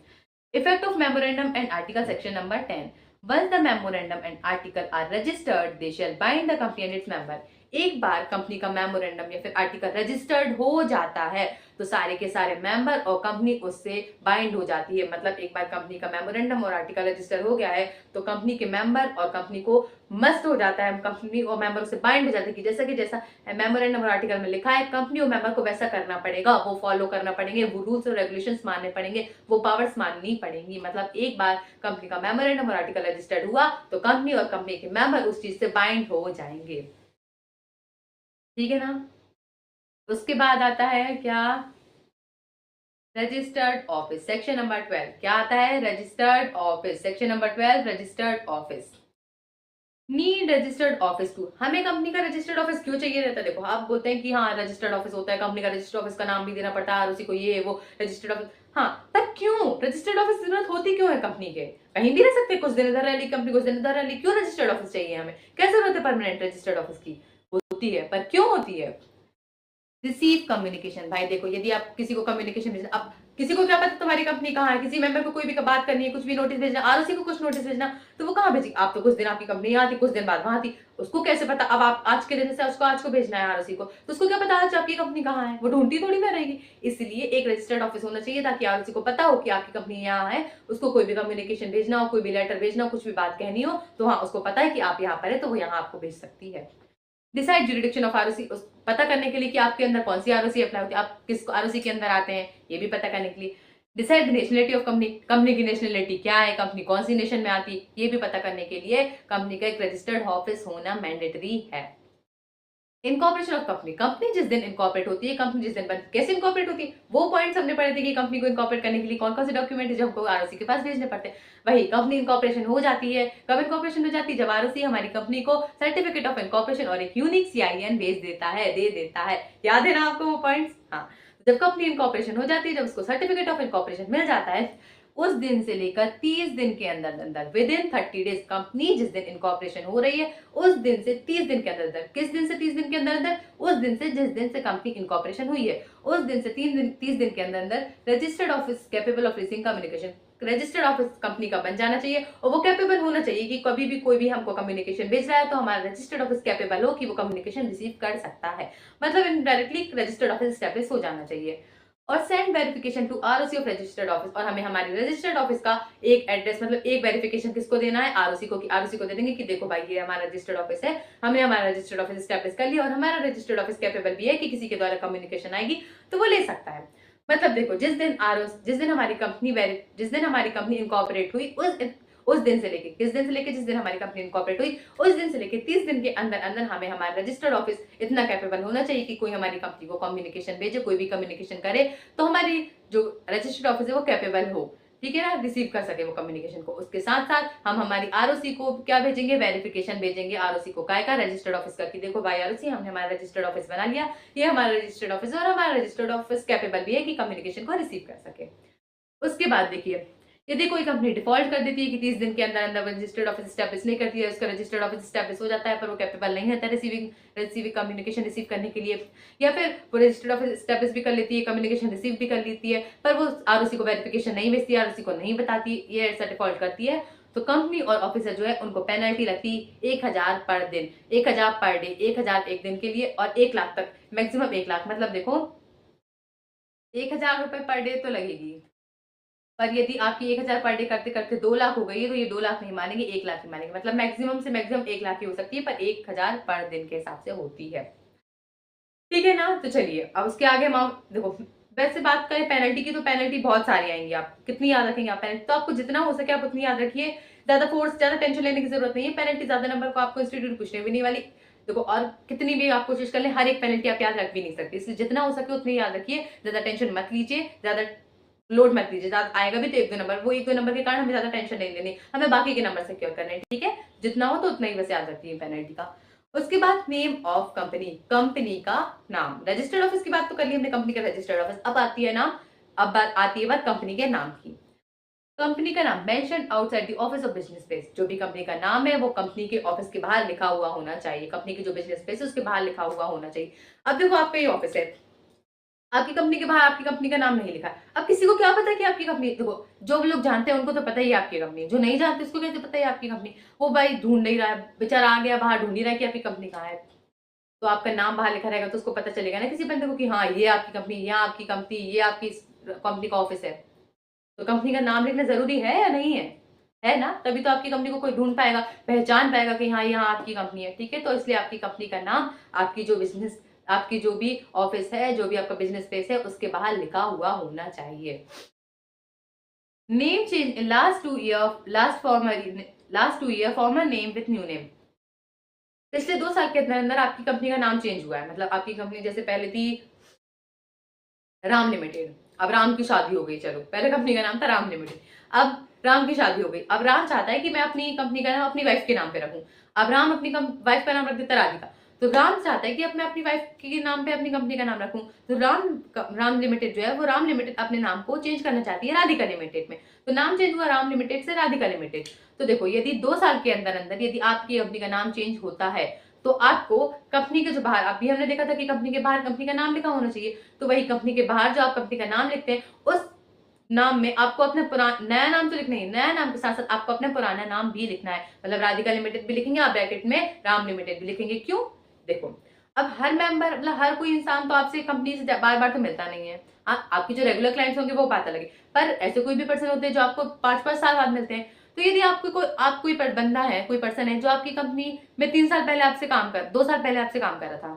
Effect of memorandum and article, section number 10। Once the memorandum and article are registered, they shall bind the company and its member। एक बार कंपनी का मेमोरेंडम या फिर आर्टिकल रजिस्टर्ड हो जाता है तो सारे के सारे मेंबर और कंपनी उससे बाइंड हो जाती है। मतलब एक बार कंपनी का मेमोरेंडम और आर्टिकल रजिस्टर हो गया है तो कंपनी के मेंबर और कंपनी को मस्ट हो जाता है, कंपनी और मेंबर से बाइंड हो जाता है कि जैसा मेमोरेंडम और आर्टिकल में लिखा है कंपनी और मेंबर को वैसा करना पड़ेगा, वो फॉलो करना पड़ेंगे, वो रूल्स और रेगुलेशंस मानने पड़ेंगे, वो पावर्स माननी पड़ेंगी। मतलब एक बार कंपनी का मेमोरेंडम और आर्टिकल रजिस्टर्ड हुआ तो कंपनी और कंपनी के मेंबर उस चीज से बाइंड हो जाएंगे। ठीक है ना? उसके बाद आता है क्या? Registered office, section number 12। क्या आता है? Registered office, section number 12, registered office. Need registered office to. हमें कंपनी का रजिस्टर्ड ऑफिस क्यों चाहिए रहता है? देखो आप बोलते हैं कि हाँ रजिस्टर्ड ऑफिस होता है, कंपनी का रजिस्टर्ड ऑफिस का नाम भी देना पड़ता है, उसी को ये वो रजिस्टर्ड ऑफिस। हाँ, पर क्यों रजिस्टर्ड ऑफिस की जरूरत होती क्यों है कंपनी के? कहीं भी रह सकते, कुछ दिन इधर रह ली कंपनी, कुछ दिन इधर रह ली, क्यों रजिस्टर्ड ऑफिस चाहिए हमें? क्या जरूरत है परमानेंट रजिस्टर्ड ऑफिस की? होती है, पर क्यों होती है? Receive communication. भाई देखो यदि आप किसी को कम्युनिकेशन भेजना, अब किसी को क्या पता तुम्हारी कंपनी कहाँ है, किसी मेंबर को कोई भी बात करनी है, कुछ भी नोटिस भेजना, आरओसी को कुछ नोटिस भेजना, तो वो कहाँ भेजी? आप तो कुछ दिन आपकी कंपनी यहाँ थी, कुछ दिन बाद वहां थी, उसको कैसे पता? अब आप आज के दिन से उसको आज को भेजना है आरओसी को, तो उसको क्या पता आज आपकी कंपनी कहाँ है? वो ढूंढती थोड़ी ना रहेगी। इसलिए एक रजिस्टर्ड ऑफिस होना चाहिए ताकि आरओसी को पता हो कि आपकी कंपनी यहाँ है, उसको कोई भी कम्युनिकेशन भेजना हो, कोई भी लेटर भेजना हो, कुछ भी बात कहनी हो, तो हाँ उसको पता है कि आप यहाँ पर है, तो वो यहाँ आपको भेज सकती है। डिसाइड जुरिडिक्शन ऑफ आरओसी, पता करने के लिए कि आपके अंदर कौन सी आरओसी अप्लाई होती है, आप किस आरओसी के अंदर आते हैं, ये भी पता करने के लिए। Decide the nationality of company, company की नेशनलिटी क्या है, कंपनी कौन सी नेशन में आती है, ये भी पता करने के लिए कंपनी का एक रजिस्टर्ड ऑफिस होना मैंडेटरी है। इनकॉर्पोरेशन ऑफ कंपनी, कंपनी जिस दिन इनकॉर्पोरेट होती है, कंपनी जिस दिन कैसे इनकॉर्पोरेट होती है, वो पॉइंट्स हमने पढ़े थे कि कंपनी को इनकॉर्पोरेट करने के लिए कौन कौन से डॉक्यूमेंट है जो हमको आरओसी के पास भेजने पड़ते हैं। वही कंपनी इनकॉर्पोरेशन हो जाती है, कब इनकॉर्पोरेशन हो जाती है? जब आरओसी हमारी कंपनी को सर्टिफिकेट ऑफ इनकॉर्पोरेशन और एक यूनिक सीआईएन भेज देता है, दे देता है। याद है ना आपको वो पॉइंट्स? हाँ, जब कंपनी इनकॉर्पोरेशन हो जाती है, जब उसको सर्टिफिकेट ऑफ इनकॉर्पोरेशन मिल जाता है, उस दिन से लेकर 30 दिन के अंदर अंदर, विद इन 30 डेज, कंपनी जिस दिन इनकॉर्पोरेशन हो रही है उस दिन से 30 दिन के अंदर अंदर, किस दिन से 30 दिन के अंदर अंदर? उस दिन से जिस दिन से कंपनी इनकॉर्पोरेशन हुई है, उस दिन से 30 दिन के अंदर अंदर registered office capable of receiving communication, registered office company का बन जाना चाहिए और वो कैपेबल होना चाहिए कि कभी भी कोई भी हमको कम्युनिकेशन भेज रहा है तो हमारा रजिस्टर्ड ऑफिस कैपेबल हो कि वो कम्युनिकेशन रिसीव कर सकता है। मतलब इनडायरेक्टली रजिस्टर्ड ऑफिस स्टैब्लिश हो जाना चाहिए। और send verification to ROC of registered office, और हमें हमारे रजिस्टर्ड ऑफिस का एक एड्रेस, मतलब एक वेरिफिकेशन किसको देना है? आरओसी को, कि आरओसी को दे देंगे कि देखो भाई ये हमारा रजिस्टर्ड ऑफिस है, हमने हमारा रजिस्टर्ड ऑफिस स्टैब्लिश कर लिया और हमारा रजिस्टर्ड ऑफिस कैपेबल भी है कि किसी के द्वारा कम्युनिकेशन आएगी तो वो ले सकता है। मतलब देखो, जिस दिन हमारी कंपनी इनकॉर्पोरेट हुई, उस दिन से लेके, किस दिन से लेके, जिस दिन हमारी कंपनी इनकॉर्पोरेट हुई, उस दिन से लेके 30 दिन के अंदर अंदर हमें हमारा रजिस्टर्ड ऑफिस इतना कैपेबल होना चाहिए कि कोई हमारी कंपनी को कम्युनिकेशन भेजे, कोई भी कम्युनिकेशन करे तो हमारी जो रजिस्टर्ड ऑफिस है वो कैपेबल हो, ठीक है ना, रिसीव कर सके वो कम्युनिकेशन को। उसके साथ साथ हम हमारी आरओसी को क्या भेजेंगे, वेरिफिकेशन भेजेंगे आरओसी को, काय का, रजिस्टर्ड ऑफिस का, कि देखो भाई आरओसी, हमने हमारा रजिस्टर्ड ऑफिस बना लिया, ये हमारा रजिस्टर्ड ऑफिस है और हमारा रजिस्टर्ड ऑफिस कैपेबल भी है कि कम्युनिकेशन को रिसीव कर सके। उसके बाद देखिए, यदि कोई कंपनी डिफॉल्ट कर देती है कि 30 दिन के अंदर अंदर रजिस्टर्ड ऑफिस स्टैब्लिश नहीं करती है, उसका रजिस्टर्ड ऑफिस स्टैब्लिश हो जाता है पर वो कैपेबल नहीं होता रिसीविंग कम्युनिकेशन रिसीव करने के लिए, या फिर वो रजिस्टर्ड ऑफिस स्टैब्लिश भी कर लेती है, कम्युनिकेशन रिसीव भी कर लेती है, पर वो आरओसी को वेरिफिकेशन नहीं भेजती, आरओसी को नहीं बताती, ये ऐसा डिफॉल्ट करती है, तो कंपनी और ऑफिसर जो है उनको पेनल्टी लगती 1000 पर दिन, 1000 पर डे, 1000 एक दिन के लिए और 1 लाख तक, मैक्सिमम 1 लाख, मतलब देखो 1000 रुपए पर डे तो लगेगी, पर यदि आपकी 1000 पर डे करते करते 2 लाख हो गई है तो ये 2 लाख नहीं मानेंगे, 1 लाख ही मानेंगे, मतलब मैक्सिमम से मैक्सिमम 1 लाख ही हो सकती है, पर 1000 पर दिन के हिसाब से होती है, ठीक है ना। तो चलिए अब उसके आगे हम देखो, वैसे बात करें पेनल्टी की तो पेनल्टी बहुत सारी आएंगी, आप कितनी याद रखेंगे आप पेनल्टी, तो आपको जितना हो सके आप उतनी याद रखिए, ज्यादा टेंशन लेने की जरूरत नहीं है, पेनल्टी ज्यादा नंबर को आपको इंस्टीट्यूट पूछने भी नहीं वाली, देखो, और कितनी भी आप कोशिश कर ले हर एक पेनल्टी आप याद रख भी नहीं सकते, इसलिए जितना हो सके उतनी याद रखिए, ज्यादा टेंशन मत लीजिए, ज्यादा लोड मत लीजिए, ज्यादा आएगा भी तो 1-2 नंबर, वो 1-2 नंबर के कारण हमें ज्यादा टेंशन नहीं लेनी, हमें बाकी के नंबर सिक्योर करने हैं, ठीक है, जितना हो तो उतना ही बस याद रखिए पेनल्टी का। उसके बाद नेम ऑफ कंपनी, कंपनी का नाम, रजिस्टर्ड ऑफिस की बात तो कर ली हमने, कंपनी का रजिस्टर्ड ऑफिस, अब आती है नाम, अब बात आती है बात कंपनी के नाम की। कंपनी का नाम mention outside the office of business space, जो भी कंपनी का नाम है वो कंपनी के ऑफिस के बाहर लिखा हुआ होना चाहिए, कंपनी की जो बिजनेस स्पेस है उसके बाहर लिखा हुआ होना चाहिए। अब देखो आपका ये ऑफिस है, आपकी कंपनी के बाहर आपकी कंपनी का नाम नहीं लिखा है, अब किसी को क्या पता कि आपकी कंपनी, देखो जो लोग जानते हैं उनको तो पता ही है आपकी कंपनी, जो नहीं जानते उसको कैसे पता है आपकी कंपनी, वो भाई ढूंढ नहीं रहा है बेचारा, आ गया बाहर ढूंढ ही रहा है कि आपकी कंपनी कहाँ है, तो आपका नाम बाहर लिखा रहेगा तो उसको पता चलेगा ना किसी बंदे को कि हाँ ये आपकी कंपनी, यहाँ आपकी कंपनी, ये आपकी कंपनी का ऑफिस है, तो कंपनी का नाम लिखना जरूरी है या नहीं है ना, तभी तो आपकी कंपनी को कोई ढूंढ पाएगा, पहचान पाएगा कि हाँ यहाँ आपकी कंपनी है, ठीक है, तो इसलिए आपकी कंपनी का नाम, आपकी जो बिजनेस, आपकी जो भी ऑफिस है, जो भी आपका बिजनेस स्पेस है उसके बाहर लिखा हुआ होना चाहिए। Name change in last two year farmer name with new name, पिछले 2 साल के अंदर अंदर आपकी कंपनी का नाम चेंज हुआ है, मतलब आपकी कंपनी जैसे पहले थी राम लिमिटेड, अब राम की शादी हो गई, चलो पहले कंपनी का नाम था राम लिमिटेड, अब राम की शादी हो गई, अब राम चाहता है कि मैं अपनी कंपनी का नाम अपनी वाइफ के नाम पे रखूं, अब राम अपनी वाइफ का नाम रख देता राधिका, तो राम चाहता है कि मैं अपनी वाइफ के नाम पे अपनी कंपनी का नाम रखूं, तो राम लिमिटेड जो है वो राम लिमिटेड अपने नाम को चेंज करना चाहती है राधिका लिमिटेड में, तो नाम चेंज हुआ राम लिमिटेड से राधिका लिमिटेड। तो देखो यदि 2 साल के अंदर अंदर यदि आपकी कंपनी का नाम चेंज होता है तो आपको कंपनी के जो बाहर, अभी हमने देखा था कि कंपनी के बाहर कंपनी का नाम लिखा होना चाहिए, तो वही कंपनी के बाहर जो आप कंपनी का नाम लिखते हैं उस नाम में आपको अपना पुराना नया नाम तो लिखना ही, नया नाम के साथ साथ आपको अपना पुराना नाम भी लिखना है, मतलब राधिका लिमिटेड भी लिखेंगे आप ब्रैकेट में, राम लिमिटेड भी लिखेंगे, क्यों, देखो अब हर मेंबर, मतलब हर कोई इंसान तो आपसे कंपनी से बार बार तो मिलता नहीं है, आपके जो रेगुलर क्लाइंट्स होंगे वो बात अलग है, पर ऐसे कोई भी पर्सन होते हैं जो आपको 5-5 साल बाद मिलते हैं, तो यदि कोई बंदा है, कोई पर्सन है जो आपकी कंपनी में 3 साल पहले आपसे काम कर 2 साल पहले आपसे काम कर रहा था,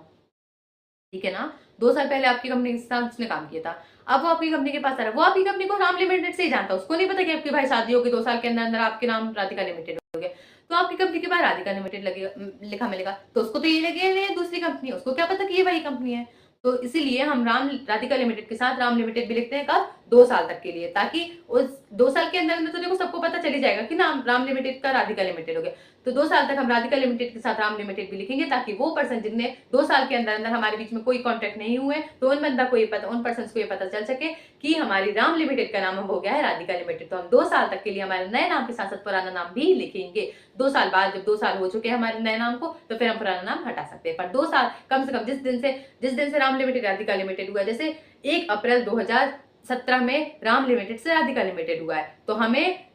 ठीक है ना, 2 साल पहले आपकी कंपनी के साथ उसने काम किया था, अब वो आपकी कंपनी के पास आ रहा है, वो आपकी कंपनी को राम लिमिटेड से ही जानता है, उसको नहीं पता कि आपके भाई शादी होगी 2 साल के अंदर अंदर आपके नाम राधिका लिमिटेड हो गया, तो आपकी कंपनी के बाहर राधिका लिमिटेड लगेगा, लिखा मिलेगा, तो उसको तो ये लगे दूसरी कंपनी है, उसको क्या पता कि ये वही कंपनी है, तो इसीलिए हम राधिका लिमिटेड के साथ राम लिमिटेड भी लिखते हैं, कब, 2 साल तक के लिए, ताकि उस 2 साल के अंदर तो देखो सबको पता चली जाएगा कि नाम राम लिमिटेड का राधिका लिमिटेड हो गया, तो 2 साल तक हम राधिका लिमिटेड के साथ राम लिमिटेड भी लिखेंगे, ताकि वो पर्सन जिनने 2 साल के अंदर अंदर हमारे बीच में कोई कॉन्टेक्ट नहीं हुए, तो उन पर्सन को ये पता चल सके कि हमारी राम लिमिटेड का नाम हो गया है राधिका लिमिटेड, तो हम 2 साल तक के लिए हमारे नए नाम के साथ साथ पुराना नाम भी लिखेंगे, 2 साल बाद जब 2 साल हो चुके हैं हमारे नए नाम को, तो फिर हम पुराना नाम हटा सकते हैं, पर 2 साल कम से कम जिस दिन से राम लिमिटेड राधिका लिमिटेड हुआ, जैसे 1 अप्रैल 2017 में राम लिमिटेड से राधिका लिमिटेड हुआ है, तो हमें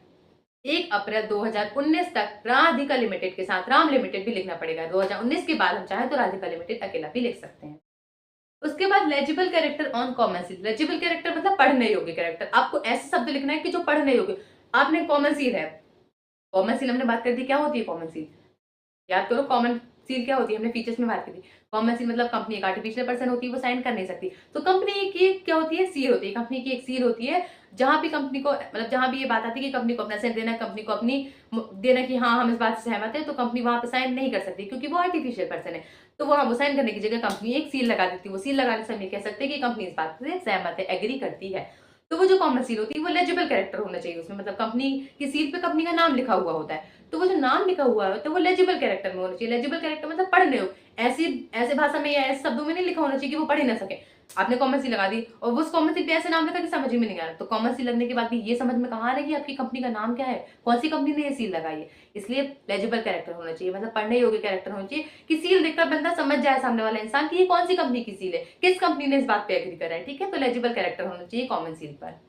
1 अप्रैल 2019 तक राधिका लिमिटेड के साथ राम लिमिटेड भी लिखना पड़ेगा, 2019 के बाद हम चाहे तो राधिका लिमिटेड अकेला भी लिख सकते हैं। उसके बाद legible character on common seal, legible character मतलब पढ़ने योग्य कैरेक्टर, आपको ऐसे शब्द लिखना है कि जो पढ़ने योग्य, आपने कॉमन सील है, कॉमन सील हमने बात कर दी, क्या होती है कॉमन सील, याद करो कॉमन सील क्या होती है, हमने फीचर्स में बात की थी। कॉमन सील मतलब कंपनी एक आर्टिफिशियल पर्सन होती है, वो साइन कर नहीं सकती। तो कंपनी की क्या होती है, सील होती है। कंपनी की एक सील होती है, जहां भी कंपनी को मतलब जहां भी ये बात आती है कि कंपनी को अपना साइन देना है, कंपनी को अपनी देना कि हाँ हम इस बात से सहमत है, तो कंपनी वहां पे साइन नहीं कर सकती क्योंकि वो आर्टिफिशियल पर्सन है। तो वो साइन करने की जगह कंपनी एक सील लगा देती है। वो सील लगाने से हम ये कह सकते हैं कि कंपनी इस बात से सहमत है, एग्री करती है। तो वो जो कॉमन सील होती है वो लेजिबल कैरेक्टर होना चाहिए उसमें, मतलब कंपनी की सील पे कंपनी का नाम लिखा हुआ होता है। तो वो जो नाम लिखा हुआ है तो वो लेजिबल कैरेक्टर में होना चाहिए। लेजिबल कैरेक्टर मतलब पढ़ने हो, ऐसी ऐसे भाषा में या ऐसे शब्दों में नहीं लिखा होना चाहिए कि वो पढ़ ही ना सके। आपने कॉमन सी लगा दी और वो उस कॉमन सी पे ऐसे नाम लिखा कि समझ ही में नहीं आ रहा, तो कॉमन सी लगने के बाद भी ये समझ में कहाँ आ रहा है कि आपकी कंपनी का नाम क्या है, कौन सी कंपनी ने ये सील लगाई है। इसलिए लेजिबल कैरेक्टर होना चाहिए, मतलब पढ़ने योग्य कैरेक्टर होना चाहिए कि सील देखकर बंदा समझ जाए, सामने वाला इंसान, कि ये कौन सी कंपनी की सील है, किस कंपनी ने इस बात पे एग्री करा है। ठीक है, तो लेजिबल कैरेक्टर होना चाहिए कॉमन सील पर।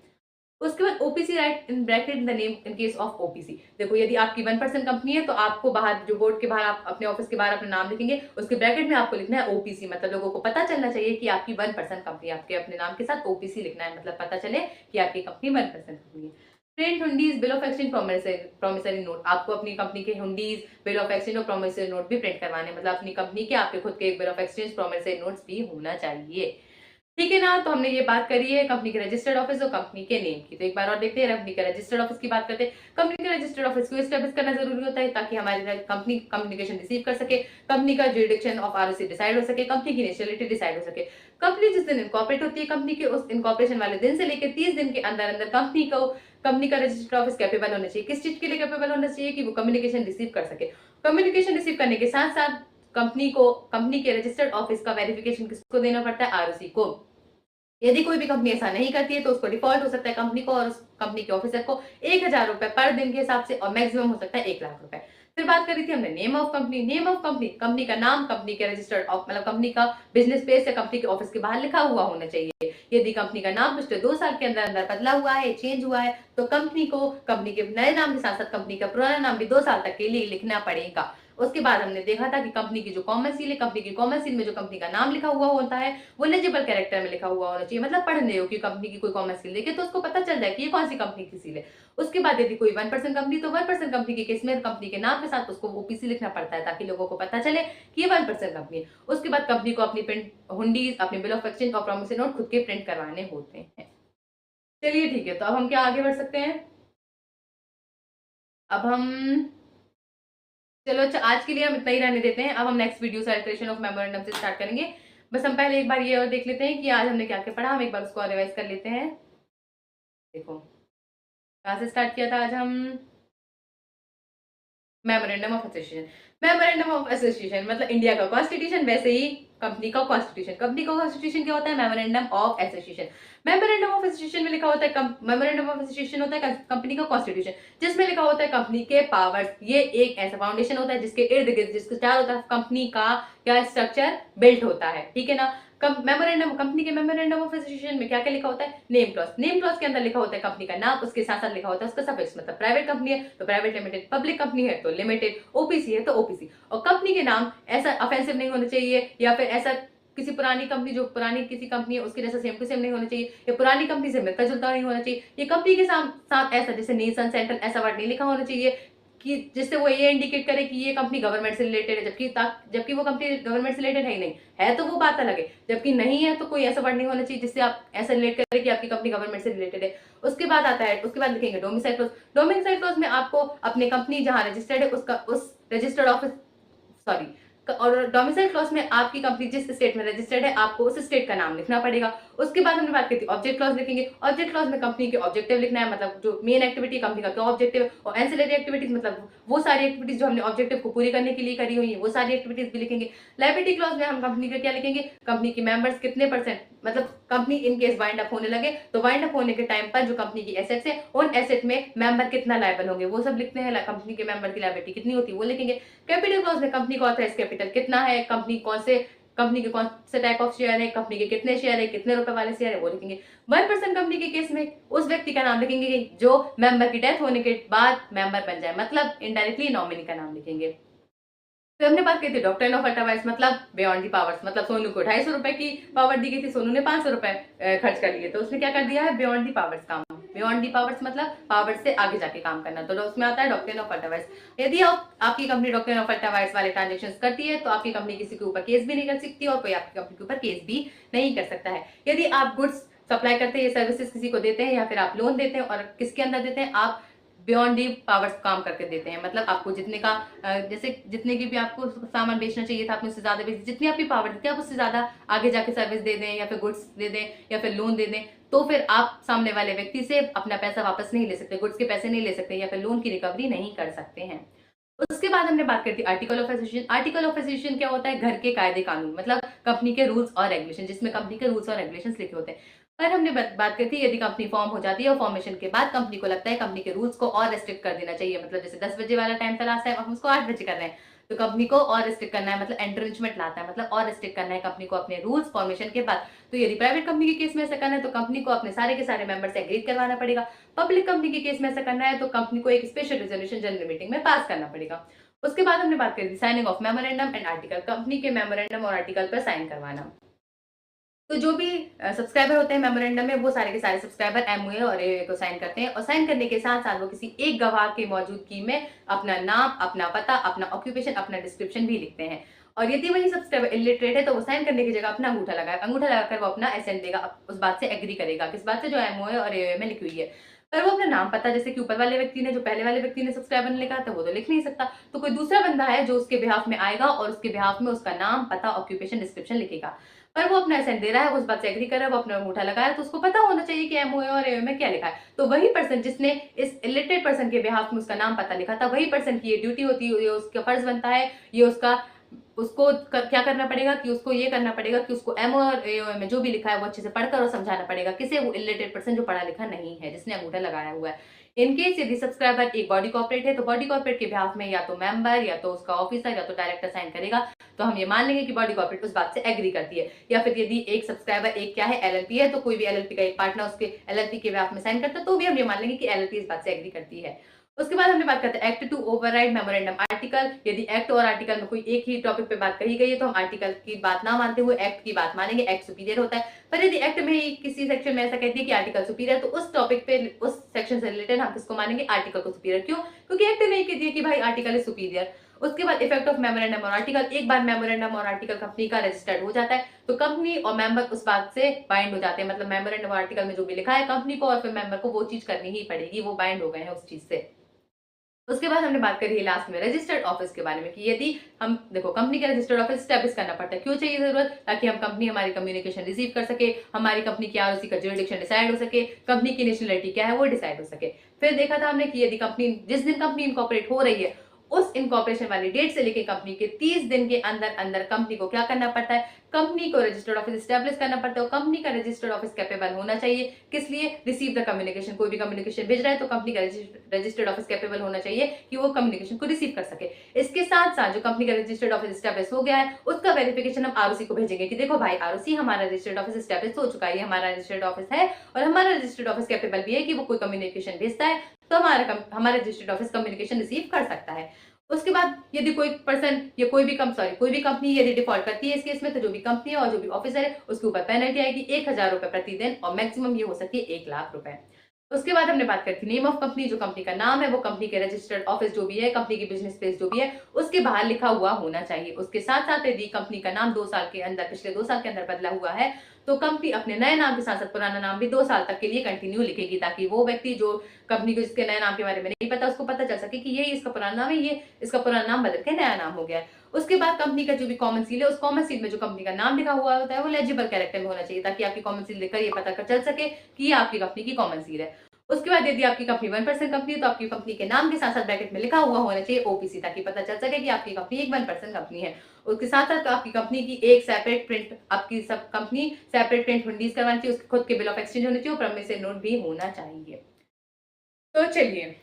उसके बाद OPC right in bracket in the name in case of OPC. देखो यदि आपकी 1% कंपनी है तो आपको बाहर जो बोर्ड के बाहर आप अपने ऑफिस के बाहर अपना नाम लिखेंगे, उसके ब्रैकेट में आपको लिखना है ओपीसी, मतलब लोगों को पता चलना चाहिए कि आपकी 1% कंपनी, आपके अपने नाम के साथ ओपीसी लिखना है, मतलब पता चले कि आपकी कंपनी 1% कंपनी है। Print hundis, bill of exchange, promissory note. आपको अपनी कंपनी के हुंडीज, बिल ऑफ एक्सचेंज और प्रोमिसरी नोट भी प्रिंट करवाने, मतलब अपनी कंपनी के आपके खुद के एक bill of exchange, promissory notes भी होना चाहिए। ठीक है ना, तो हमने ये बात करी है कंपनी के रजिस्टर्ड ऑफिस और कंपनी के नेम की। तो एक बार और देखते हैं, कंपनी के रजिस्टर्ड ऑफिस की बात करते हैं। कंपनी के रजिस्टर्ड ऑफिस को एस्टेब्लिश करना जरूरी होता है ताकि हमारी कंपनी कम्युनिकेशन रिसीव कर सके, कंपनी का जुरिडिक्शन ऑफ आरओसी डिसाइड हो सके, कंपनी की नेशनलिटी डिसाइड हो सके। कंपनी जिस दिन इनकॉर्पोरेट होती है, कंपनी के उस इनकॉर्पोरेशन वाले दिन से लेकर 30 दिन के अंदर अंदर कंपनी का रजिस्टर्ड ऑफिस कैपेबल होना चाहिए। किस चीज के लिए कैपेबल होना चाहिए, कि वो कम्युनिकेशन रिसीव कर सके। कम्युनिकेशन रिसीव करने के साथ साथ कंपनी के रजिस्टर्ड ऑफिस का वेरिफिकेशन किसको देना पड़ता है, आरओसी को। यदि कोई भी कंपनी ऐसा नहीं करती है तो उसको डिफॉल्ट हो सकता है कंपनी को और उस कंपनी के ऑफिसर को 1,000 रुपए पर दिन के हिसाब से, और मैक्सिमम हो सकता है 1,00,000 रुपए। फिर बात करी थी हमने name of company. Name of company, company का नाम कंपनी के रजिस्टर्ड मतलब कंपनी का बिजनेस प्लेस या कंपनी के ऑफिस के बाहर लिखा हुआ होना चाहिए। यदि कंपनी का नाम पिछले 2 साल के अंदर अंदर बदला हुआ है, चेंज हुआ है, तो कंपनी को कंपनी के नए नाम के साथ साथ कंपनी का पुराना नाम भी 2 साल तक के लिए लिखना पड़ेगा। उसके बाद हमने देखा था कि कंपनी की जो कॉमन सील है, कंपनी की कॉमन सील में जो कंपनी का नाम लिखा हुआ होता है वो लेजिबल कैरेक्टर में लिखा हुआ होना चाहिए, मतलब पढ़ने योग्य। कंपनी की कोई कॉमन सील देखे तो उसको पता चल जाए कि ये कौन सी कंपनी की सील है। उसके बाद यदि कोई 1% कंपनी, तो 1% कंपनी के केस में कंपनी के नाम के साथ उसको ओपीसी लिखना पड़ता है ताकि लोगों को पता चले कि ये 1% कंपनी है। उसके बाद कंपनी को अपनी प्रिंट हुंडीज, अपने बिल ऑफ एक्सचेंज और प्रॉमिसरी नोट खुद के प्रिंट करवाने होते हैं। चलिए ठीक है, तो अब हम क्या आगे बढ़ सकते हैं। अब हम चलो अच्छा, आज के लिए हम इतना ही रहने देते हैं। अब हम नेक्स्ट वीडियो से अल्टरेशन ऑफ मेमोरेंडम से स्टार्ट करेंगे। बस हम पहले एक बार ये और देख लेते हैं कि आज हमने क्या क्या पढ़ा, हम एक बार उसको रिवाइज कर लेते हैं। देखो कहाँ से स्टार्ट किया था आज हम, memorandum of association. Memorandum of association मतलब इंडिया का कॉन्स्टिट्यूशन, वैसे ही कंपनी का कॉन्स्टिट्यूशन। कंपनी का कॉन्स्टिट्यूशन क्या होता है, memorandum of association. Memorandum of association में लिखा होता है, मेमोरेंडम ऑफ एसोसिएशन होता है कंपनी का कॉन्स्टिट्यूशन, जिसमें लिखा होता है कंपनी के पावर्स। ये एक ऐसा फाउंडेशन होता है जिसके इर्द गिर्द, जिसके चारों तरफ कंपनी का क्या स्ट्रक्चर बिल्ट होता है। ठीक है ना। मेमोरेंडम, कंपनी के मेमोरेंडम ऑफ एसोसिएशन में क्या क्या लिखा होता है, नेम क्लॉज। नेम क्लॉज के अंदर लिखा होता है कंपनी का नाम, उसके साथ साथ लिखा होता है उसका सफिक्स, मतलब प्राइवेट कंपनी है तो प्राइवेट लिमिटेड, पब्लिक कंपनी है तो लिमिटेड, ओपीसी है तो ओपीसी। और कंपनी के नाम ऐसा ऑफेंसिव नहीं होना चाहिए, या फिर ऐसा किसी पुरानी कंपनी, जो पुरानी किसी कंपनी है उसके जैसा सेम टू सेम नहीं होना चाहिए, या पुरानी कंपनी से मिलता जुलता नहीं होना चाहिए। ये कंपनी के साथ ऐसा जैसे नेशन, सेंट्रल, ऐसा वर्ड नहीं लिखा होना चाहिए कि जिससे वो ये इंडिकेट करे कि ये कंपनी गवर्नमेंट से रिलेटेड है, जबकि वो कंपनी गवर्नमेंट से रिलेटेड है ही नहीं है, तो वो बात अलग है। जबकि नहीं है तो कोई ऐसा वर्ड नहीं होना चाहिए जिससे आप ऐसा रिलेट करें कि आपकी कंपनी गवर्नमेंट से रिलेटेड है। उसके बाद आता है, उसके बाद लिखेंगे डोमिसाइल क्लॉज। डोमिसाइल क्लॉज में आपको अपनी कंपनी जहां रजिस्टर्ड है उसका, उस रजिस्टर्ड ऑफिस, सॉरी, और डोमिसाइल क्लॉज में आपकी कंपनी जिस स्टेट में रजिस्टर्ड है आपको उस स्टेट का नाम लिखना पड़ेगा। उसके बाद हमने बात की थी ऑब्जेक्ट क्लॉज लिखेंगे। ऑब्जेक्ट क्लॉज में कंपनी के ऑब्जेक्टिव लिखना है, मतलब जो मेन एक्टिविटी कंपनी का क्या ऑब्जेक्टिव है, और एंसिलरी एक्टिविटीज मतलब वो सारी एक्टिविटीज जो हमने ऑब्जेक्टिव को पूरी करने के लिए करी हुई है वो सारी एक्टिविटीज भी लिखेंगे। लायबिलिटी क्लॉज में हम कंपनी का क्या लिखेंगे, कंपनी के मेंबर्स कितने परसेंट, मतलब company in case wind up होने लगे तो वाइंड अप होने के टाइम पर जो कंपनी की एसेट्स है उन एसेट में मेंबर कितना लायबल होंगे वो सब लिखते हैं। कंपनी के मेंबर की लायबिलिटी कितनी होती है वो लिखेंगे। कैपिटल क्लॉज में कंपनी का ऑथराइज कैपिटल कितना है, कंपनी के कौन से टाइप ऑफ शेयर है, कंपनी के कितने शेयर है, कितने रुपए वाले शेयर है वो लिखेंगे। 1% कंपनी के केस में उस व्यक्ति का नाम लिखेंगे जो मेंबर की डेथ होने के बाद मेंबर बन जाए, मतलब इनडायरेक्टली नॉमिनी का नाम लिखेंगे। फिर हमने बात की थी डॉक्ट्रिन ऑफ अदरवाइज, मतलब बियॉन्ड दी पावर्स, मतलब सोनू को 250 रुपए की पावर दी गई थी, सोनू ने 500 रुपए खर्च कर लिए तो उसने क्या कर दिया है, बियॉन्ड दी पावर्स काम बियॉन्ड दी पावर्स मतलब पावर से आगे जाके काम करना, तो उसमें आता है डॉक्ट्रिन ऑफ अल्टावायर्स। यदि आपकी कंपनी डॉक्ट्रिन ऑफ अल्टावायर्स वाले ट्रांजेक्शन करती है तो आपकी कंपनी किसी के ऊपर केस भी नहीं कर सकती और कोई आपकी कंपनी के ऊपर केस भी नहीं कर सकता है। यदि आप गुड्स सप्लाई करते हैं, ये सर्विसेज किसी को देते हैं या फिर आप लोन देते हैं और किसके अंदर देते हैं, आप बियॉन्ड दी पावर्स काम करके देते हैं, मतलब आपको जितने का जैसे जितने की भी आपको सामान बेचना चाहिए था आपने उससे ज्यादा बेच, जितनी आपकी पावर थी आप उससे ज्यादा आगे जाके सर्विस दे दें या फिर गुड्स दे दें या फिर लोन दे दें, तो फिर आप सामने वाले व्यक्ति से अपना पैसा वापस नहीं ले सकते, गुड्स के पैसे नहीं ले सकते या फिर लोन की रिकवरी नहीं कर सकते हैं। उसके बाद हमने बात करती है article of association. Article of association क्या होता है, घर के कायदे कानून, मतलब कंपनी के रूल्स और रेगुलेशन, जिसमें कंपनी के रूल्स और रेगुलेशंस लिखे होते हैं। पर हमने बात करती है यदि कंपनी फॉर्म हो जाती है और फॉर्मेशन के बाद कंपनी को लगता है कंपनी के रूल्स को और रेस्ट्रिक्ट कर देना चाहिए, मतलब जैसे 10 बजे वाला टाइम था लास्ट टाइम, हम उसको 8 बजे कर रहे हैं, तो कंपनी को और रेस्ट्रिक्ट करना है, मतलब एंट्रेंचमेंट लाता है, मतलब और रेस्ट्रिक्ट करना है कंपनी को अपने रूल्स फॉर्मेशन के बाद। तो यदि प्राइवेट कंपनी के केस में ऐसा करना है तो कंपनी को अपने सारे के सारे मेंबर से एग्री करवाना पड़ेगा। पब्लिक कंपनी के केस में ऐसा करना है तो कंपनी को एक स्पेशल रेजोल्यूशन जनरल मीटिंग में पास करना पड़ेगा। उसके बाद हमने बात करी signing off memorandum and article, company के मेमोरेंडम और आर्टिकल पर साइन करवाना। तो जो भी सब्सक्राइबर होते हैं मेमोरेंडम में, वो सारे के सारे सब्सक्राइबर एमओए और एओए को साइन करते हैं और साइन करने के साथ साथ वो किसी एक गवाह की मौजूदगी में अपना नाम, अपना पता, अपना ऑक्यूपेशन, अपना डिस्क्रिप्शन भी लिखते हैं। और यदि वही सब्सक्राइबर इलिटरेट है तो वो साइन करने की जगह अपना अंगूठा लगाए, अंगूठा लगाकर वो अपना एसेंट देगा, उस बात से एग्री करेगा, किस बात से, जो एमओए और एओए में लिखी हुई है। पर वो अपना नाम पता, जैसे कि ऊपर वाले व्यक्ति ने, जो पहले वाले व्यक्ति ने सब्सक्राइबर ने लिखा था, वो तो लिख नहीं सकता, तो कोई दूसरा बंदा है जो उसके बिहाफ में आएगा और उसके बिहाफ में उसका नाम, पता, ऑक्यूपेशन, डिस्क्रिप्शन लिखेगा। पर वो अपना एसेंट दे रहा है, वो उस बात से एग्री कर रहा है, वो अपना अंगूठा लगा है, तो उसको पता होना चाहिए कि एमओए और एओए में क्या लिखा है। तो वही पर्सन जिसने इस इलिटरेट पर्सन के बिहाफ में उसका नाम पता लिखा था, वही पर्सन की ये ड्यूटी होती है, ये उसका फर्ज बनता है, ये उसको क्या करना पड़ेगा कि उसको ये करना पड़ेगा कि उसको एमओ और एओए में जो भी लिखा है वो अच्छे से पढ़कर और समझाना पड़ेगा, किसे, वो इलिटरेट पर्सन जो पढ़ा लिखा नहीं है, जिसने अंगूठा लगाया हुआ है। इनकेस यदि सब्सक्राइबर एक बॉडी कॉर्पोरेट है तो बॉडी कॉर्पोरेट के बिहाफ में या तो मेंबर या तो उसका ऑफिसर या तो डायरेक्टर साइन करेगा, तो हम ये मान लेंगे कि बॉडी कॉर्पोरेट उस बात से एग्री करती है। या फिर यदि एक सब्सक्राइबर एक क्या है एलएलपी है, तो कोई भी एलएलपी का एक पार्टनर उसके एलएलपी के बिहाफ में साइन करता है, तो भी हम ये मान लेंगे कि एलएलपी इस बात से एग्री करती है। उसके बाद हमने बात करते हैं act to override memorandum article. यदि एक्ट और आर्टिकल में कोई एक ही टॉपिक पे बात कही गई है तो हम आर्टिकल की बात ना मानते हुए एक्ट की बात मानेंगे, एक्ट सुपीरियर होता है। पर यदि एक्ट में ही किसी सेक्शन में ऐसा कहती है कि आर्टिकल सुपीरियर, तो उस टॉपिक पे, उस सेक्शन से रिलेटेड हम किसको मानेंगे, आर्टिकल को सुपीरियर। क्यों? क्योंकि एक्ट नहीं कहती है कि भाई आर्टिकल इज सुपीरियर। उसके बाद इफेक्ट ऑफ मेमोरेंडम और आर्टिकल, एक बार मेमोरेंडम और आर्टिकल कंपनी का रजिस्टर्ड हो जाता है तो कंपनी और मेंबर उस बात से बाइंड हो जाते हैं, मतलब मेमोरेंडम और आर्टिकल में जो भी लिखा है कंपनी को और फिर मेंबर को वो चीज करनी ही पड़ेगी, वो बाइंड हो गए हैं उस चीज से। उसके बाद हमने बात करी है लास्ट में रजिस्टर्ड ऑफिस के बारे में कि यदि हम देखो कंपनी का रजिस्टर्ड ऑफिस स्टैब्लिश करना पड़ता है, क्यों चाहिए जरूरत, ताकि हम कंपनी हमारी कम्युनिकेशन रिसीव कर सके, हमारी कंपनी की आरओसी का जुरिडिक्शन डिसाइड हो सके, कंपनी की नेशनलिटी क्या है वो डिसाइड हो सके। फिर देखा था हमने कि यदि कंपनी, जिस दिन कंपनी इनकॉर्पोरेट हो रही है उस इनकॉर्पोरेशन वाली डेट से लेकर कंपनी के 30 दिन के अंदर अंदर कंपनी को क्या करना पड़ता है, कंपनी को रजिस्टर्ड ऑफिस स्टैब्लिश करना पड़ता है और कंपनी का रजिस्टर्ड ऑफिस कैपेबल होना चाहिए, किस लिए, रिसीव द कम्युनिकेशन, कोई भी कम्युनिकेशन भेज रहा है तो कंपनी का रजिस्टर्ड ऑफिस कैपेबल होना चाहिए कि वो कम्युनिकेशन को रिसीव कर सके। इसके साथ साथ जो कंपनी का रजिस्टर्ड ऑफिस स्टैब्लिश हो गया है उसका वेरिफिकेशन हम आरओसी को भेजेंगे कि देखो भाई आरओसी हमारा रजिस्टर्ड ऑफिस स्टैब्लिश हो चुका है, हमारा रजिस्टर्ड ऑफिस है और हमारा रजिस्टर्ड ऑफिस कैपेबल भी है कि वो कोई कम्युनिकेशन भेजता है तो हमारा रजिस्टर्ड ऑफिस कम्युनिकेशन रिसीव कर सकता है। उसके बाद यदि कोई पर्सन या कोई भी कंपनी यदि डिफॉल्ट करती है इस केस में, तो जो भी कंपनी है और जो भी ऑफिसर है उसके ऊपर पेनल्टी आएगी 1000 रुपए प्रतिदिन और मैक्सिमम ये हो सकती है 1 लाख रुपए। उसके बाद हमने बात करी थी नेम ऑफ कंपनी, जो कंपनी का नाम है वो कंपनी के रजिस्टर्ड ऑफिस जो भी है, कंपनी की बिजनेस प्लेस जो भी है उसके बाहर लिखा हुआ होना चाहिए। उसके साथ साथ यदि कंपनी का नाम 2 साल के अंदर, पिछले 2 साल के अंदर बदला हुआ है तो कंपनी अपने नए नाम के साथ साथ पुराना नाम भी 2 साल तक के लिए कंटिन्यू लिखेगी, ताकि वो व्यक्ति जो कंपनी को जिसके नए नाम के बारे में नहीं पता उसको पता चल सके कि ये इसका पुराना नाम है, ये इसका पुराना नाम बदल के नया नाम हो गया है। उसके बाद कंपनी का जो भी कॉमन सील है उस कॉमन सील में जो कंपनी का नाम लिखा हुआ होता है वो लेजिबल कैरेक्टर में होना चाहिए, ताकि आपकी कॉमन सील देखकर ये पता चल सके कि ये आपकी कंपनी की कॉमन सील है। उसके बाद यदि आपकी कंपनी 1% कंपनी है तो आपकी कंपनी के नाम के साथ साथ ब्रैकेट में लिखा हुआ होना चाहिए ओपीसी, ताकि पता चल सके कि आपकी कंपनी एक 1% कंपनी है। उसके साथ साथ आपकी कंपनी की एक सेपरेट प्रिंट, आपकी सब कंपनी सेपरेट प्रिंट रिलीज करवानी चाहिए, उसके खुद के बिल ऑफ एक्सचेंज होने चाहिए, प्रॉमिसरी नोट भी होना चाहिए। तो चलिए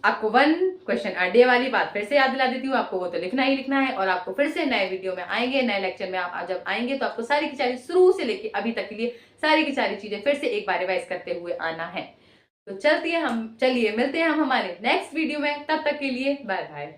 आपको 1 क्वेश्चन अ डे वाली बात फिर से याद दिला देती हूँ, आपको वो तो लिखना ही लिखना है और आपको फिर से नए वीडियो में आएंगे, नए लेक्चर में आप जब आएंगे तो आपको सारी की सारी शुरू से लेके अभी तक के लिए सारी की सारी चीजें फिर से एक बार रिवाइज करते हुए आना है। तो चलिए मिलते हैं हम हमारे नेक्स्ट वीडियो में, तब तक के लिए बाय बाय।